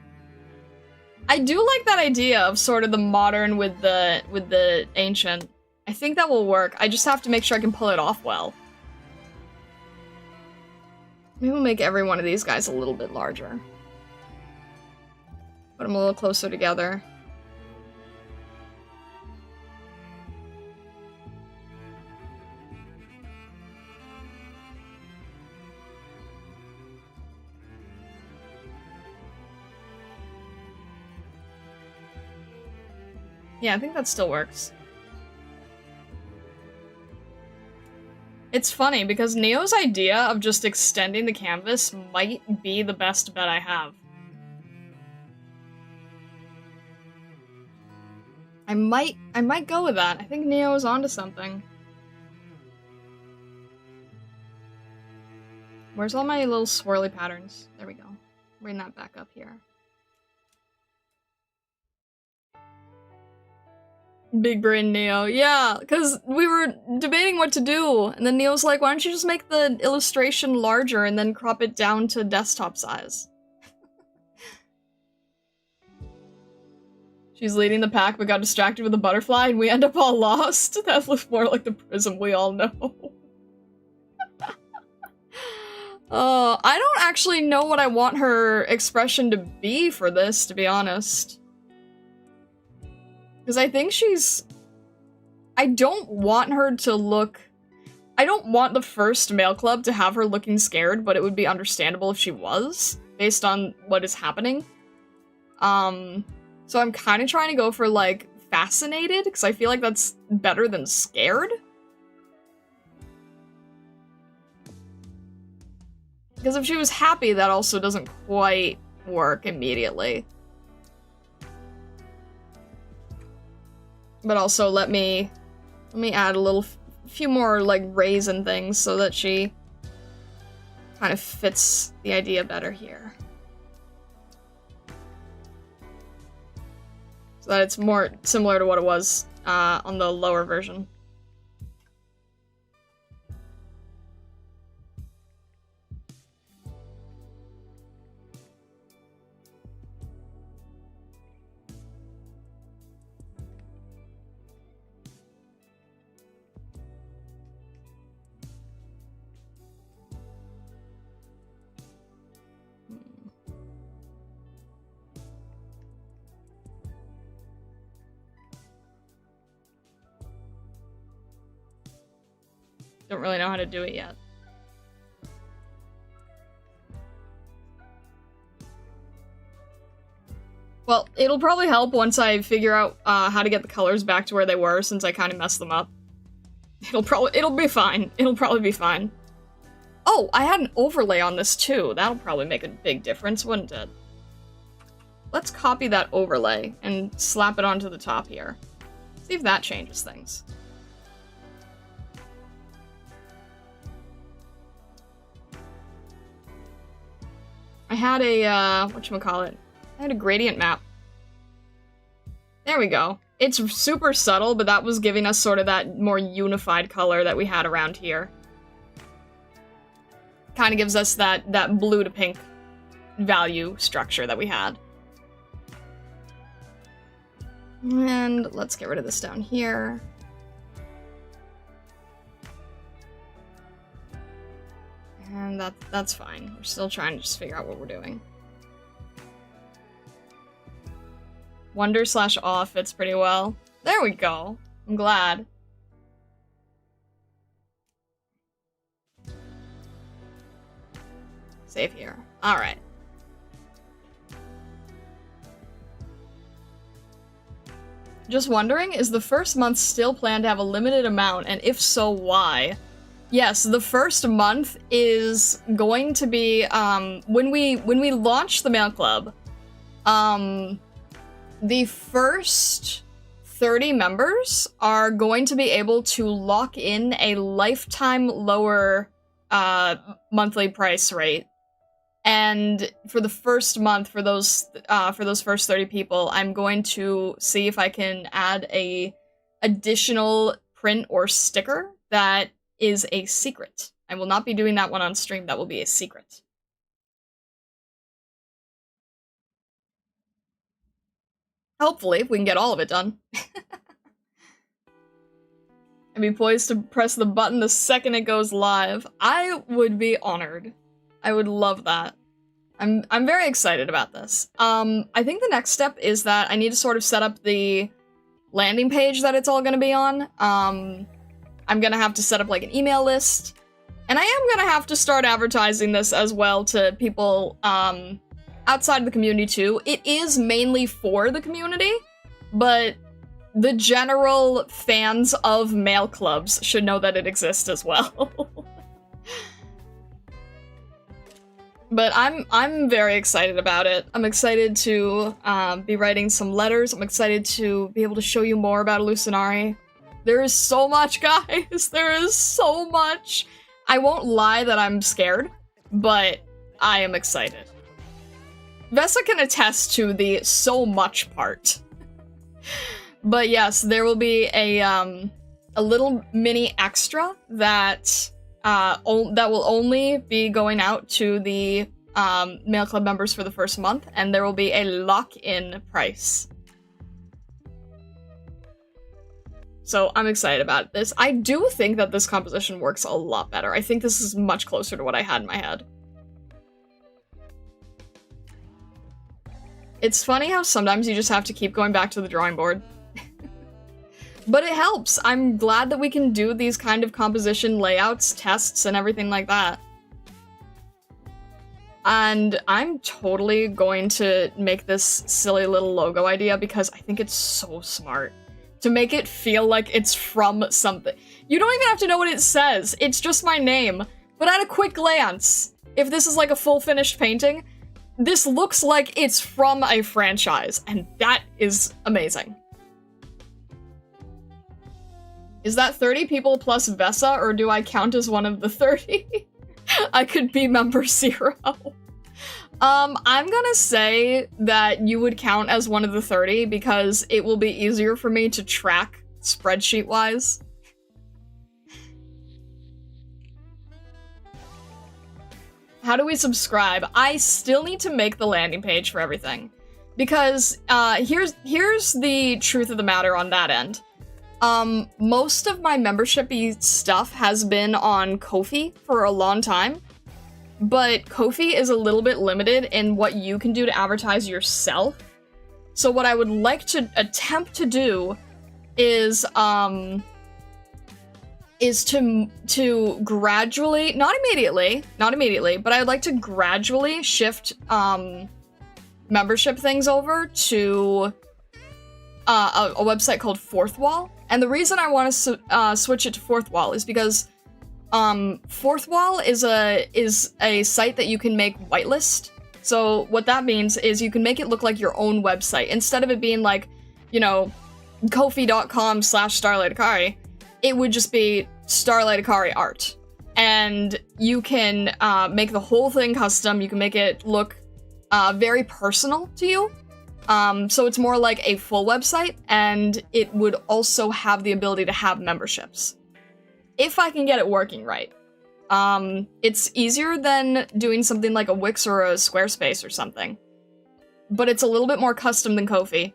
S1: I do like that idea of sort of the modern with the ancient. I think that will work. I just have to make sure I can pull it off well. Maybe we'll make every one of these guys a little bit larger. Put them a little closer together. Yeah, I think that still works. It's funny, because Neo's idea of just extending the canvas might be the best bet I have. I might go with that. I think Neo is onto something. Where's all my little swirly patterns? There we go. Bring that back up here. Big brain Neo. Yeah, because we were debating what to do, and then Neo's like, why don't you just make the illustration larger and then crop it down to desktop size? She's leading the pack but got distracted with a butterfly and we end up all lost. That looks more like the prism we all know. I don't actually know what I want her expression to be for this, to be honest. Because I think she's... I don't want her to look... I don't want the first male club to have her looking scared, but it would be understandable if she was, based on what is happening. So I'm kind of trying to go for, like, fascinated, because I feel like that's better than scared. Because if she was happy, that also doesn't quite work immediately. But also let me add a few more like rays and things so that she kind of fits the idea better here. So that it's more similar to what it was on the lower version. Don't really know how to do it yet. Well, it'll probably help once I figure out how to get the colors back to where they were, since I kind of messed them up. It'll be fine. It'll probably be fine. Oh, I had an overlay on this too. That'll probably make a big difference, wouldn't it? Let's copy that overlay and slap it onto the top here. See if that changes things. I had a, whatchamacallit? I had a gradient map. There we go. It's super subtle, but that was giving us sort of that more unified color that we had around here. Kind of gives us that blue to pink value structure that we had. And let's get rid of this down here. And that's fine. We're still trying to just figure out what we're doing. Wonder/awe fits pretty well. There we go. I'm glad. Save here. Alright. Just wondering, is the first month still planned to have a limited amount, and if so, why? Yes, the first month is going to be, when we launch the mail club, the first 30 members are going to be able to lock in a lifetime lower, monthly price rate. And for the first month, for those first 30 people, I'm going to see if I can add a additional print or sticker that is a secret. I will not be doing that one on stream. That will be a secret. Hopefully, we can get all of it done. I'd be poised to press the button the second it goes live. I would be honored. I would love that. I'm very excited about this. I think the next step is that I need to sort of set up the landing page that it's all gonna be on. I'm gonna have to set up like an email list, and I am gonna have to start advertising this as well to people outside the community too. It is mainly for the community, but the general fans of mail clubs should know that it exists as well. But I'm very excited about it. I'm excited to be writing some letters. I'm excited to be able to show you more about Illusionari. There is so much, guys. There is so much. I won't lie that I'm scared. but I am excited. Vesa can attest to the so much part. But yes, there will be a little mini extra that that will only be going out to the Mail Club members for the first month, and there will be a lock-in price. So I'm excited about this. I do think that this composition works a lot better. I think this is much closer to what I had in my head. It's funny how sometimes you just have to keep going back to the drawing board. But it helps. I'm glad that we can do these kind of composition layouts, tests, and everything like that. And I'm totally going to make this silly little logo idea because I think it's so smart. To make it feel like it's from something. You don't even have to know what it says. It's just my name. But at a quick glance, if this is like a full finished painting, this looks like it's from a franchise, and that is amazing. Is that 30 people plus Vesa, or do I count as one of the 30? I could be member 0. I'm gonna say that you would count as one of the 30 because it will be easier for me to track spreadsheet-wise. How do we subscribe? I still need to make the landing page for everything. Because, here's the truth of the matter on that end. Most of my membership-y stuff has been on Ko-fi for a long time. But Ko-fi is a little bit limited in what you can do to advertise yourself. So what I would like to attempt to do is to gradually, not immediately, but I'd like to gradually shift membership things over to a website called Fourth Wall. And the reason I want to switch it to Fourth Wall is because Fourth Wall is a site that you can make whitelist. So what that means is you can make it look like your own website. Instead of it being like, you know, ko-fi.com/StarlightAkari, it would just be Starlight Akari art. And you can make the whole thing custom. You can make it look very personal to you. So it's more like a full website, and it would also have the ability to have memberships. If I can get it working right. It's easier than doing something like a Wix or a Squarespace or something. But it's a little bit more custom than Ko-fi.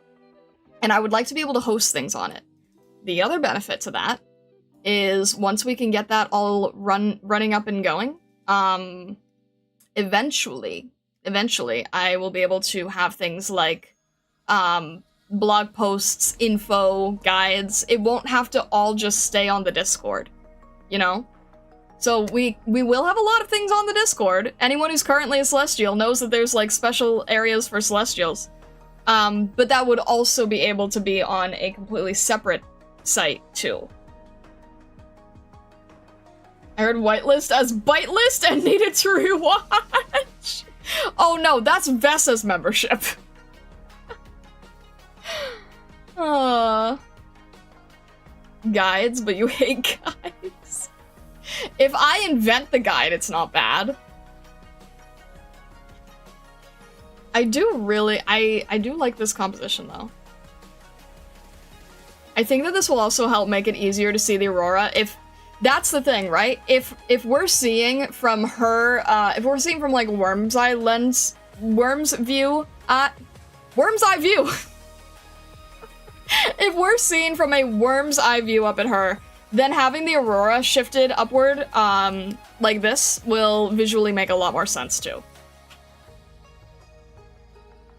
S1: And I would like to be able to host things on it. The other benefit to that is once we can get that all running up and going, eventually, I will be able to have things like blog posts, info, guides. It won't have to all just stay on the Discord. You know? So we will have a lot of things on the Discord. Anyone who's currently a Celestial knows that there's like special areas for Celestials. But that would also be able to be on a completely separate site too. I heard whitelist as bitelist and needed to rewatch. Oh no, that's Vesa's membership. Guides, but you hate guides. If I invent the guide, it's not bad. I do like this composition though. I think that this will also help make it easier to see the aurora. If that's the thing, right? If we're seeing from her, if we're seeing from like Worm's eye view. If we're seeing from a worm's eye view up at her, then having the aurora shifted upward, like this, will visually make a lot more sense too.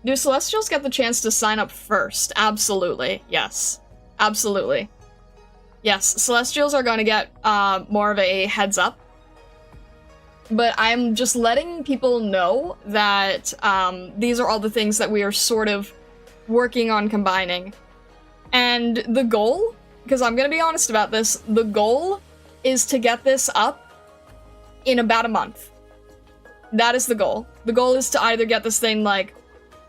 S1: Do Celestials get the chance to sign up first? Absolutely, yes. Absolutely. Yes, Celestials are going to get more of a heads up. But I'm just letting people know that these are all the things that we are sort of working on combining. And the goal, because I'm going to be honest about this, the goal is to get this up in about a month. That is the goal. The goal is to either get this thing, like,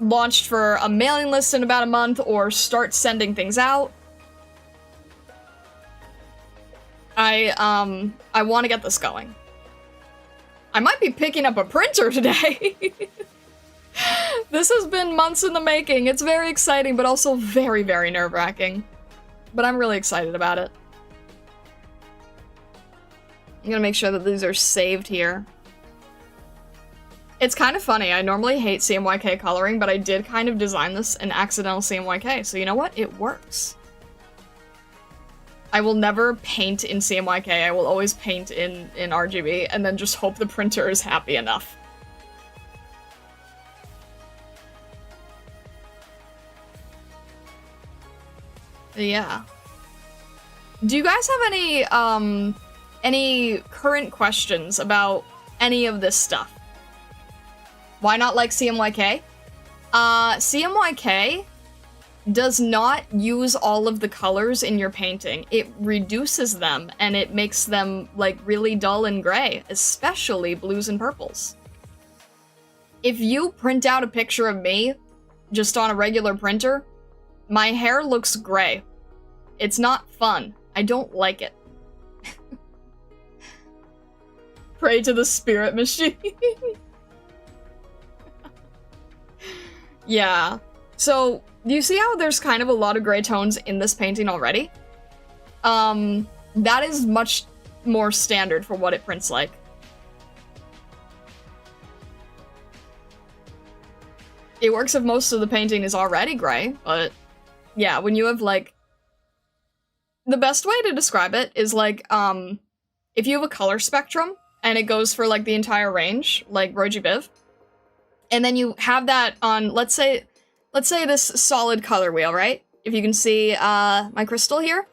S1: launched for a mailing list in about a month, or start sending things out. I want to get this going. I might be picking up a printer today. This has been months in the making. It's very exciting, but also very, very nerve-wracking. But I'm really excited about it. I'm gonna make sure that these are saved here. It's kind of funny. I normally hate CMYK coloring, but I did kind of design this in accidental CMYK, so you know what? It works. I will never paint in CMYK. I will always paint in RGB, and then just hope the printer is happy enough. Yeah. Do you guys have any current questions about any of this stuff? Why not like CMYK? CMYK does not use all of the colors in your painting. It reduces them, and it makes them, like, really dull and gray, especially blues and purples. If you print out a picture of me, just on a regular printer, my hair looks gray. It's not fun. I don't like it. Pray to the spirit machine. Yeah. So, do you see how there's kind of a lot of gray tones in this painting already? That is much more standard for what it prints like. It works if most of the painting is already gray, but yeah, when you have, like... The best way to describe it is, like, if you have a color spectrum, and it goes for, like, the entire range, like Roji Biv, and then you have that on, let's say this solid color wheel, right? If you can see, my crystal here.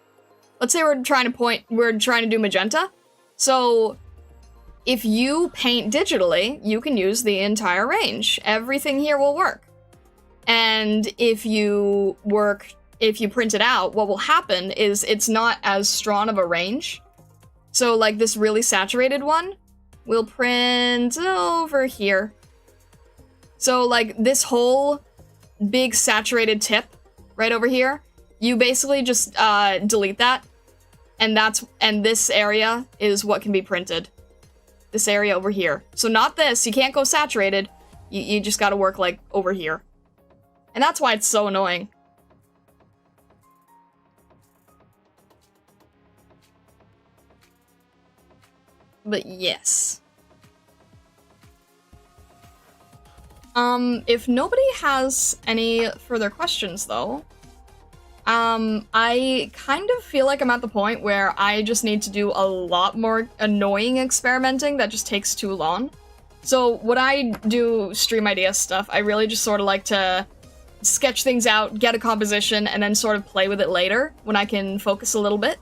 S1: Let's say we're trying to do magenta. So, if you paint digitally, you can use the entire range. Everything here will work. And if you print it out, what will happen is it's not as strong of a range. So, like, this really saturated one will print over here. So, like, this whole big saturated tip right over here, you basically just delete that, and this area is what can be printed. This area over here. So not this, you can't go saturated, you just gotta work, like, over here. And that's why it's so annoying. But yes. If nobody has any further questions, though, I kind of feel like I'm at the point where I just need to do a lot more annoying experimenting that just takes too long. So when I do stream idea stuff, I really just sort of like to sketch things out, get a composition, and then sort of play with it later when I can focus a little bit.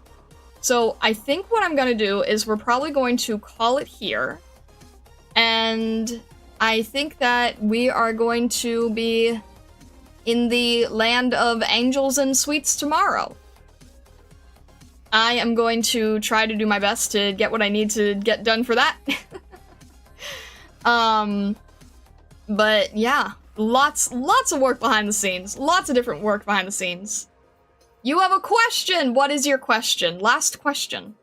S1: So I think what I'm gonna do is we're probably going to call it here, and I think that we are going to be in the land of angels and sweets tomorrow. I am going to try to do my best to get what I need to get done for that. But yeah, lots of work behind the scenes. Lots of different work behind the scenes. You have a question! What is your question? Last question.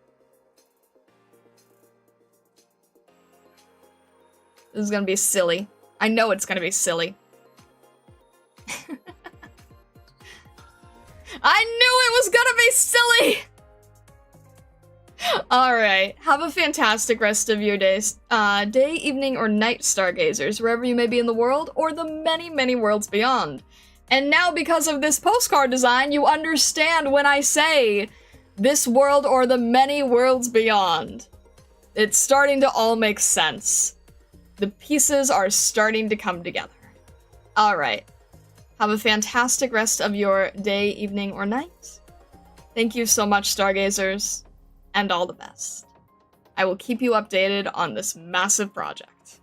S1: This is gonna be silly. I know it's gonna be silly. I knew it was gonna be silly! Alright, have a fantastic rest of your days. Day, evening, or night, stargazers, wherever you may be in the world, or the many, many worlds beyond. And now, because of this postcard design, you understand when I say this world or the many worlds beyond. It's starting to all make sense. The pieces are starting to come together. Alright. Have a fantastic rest of your day, evening, or night. Thank you so much, stargazers, and all the best. I will keep you updated on this massive project.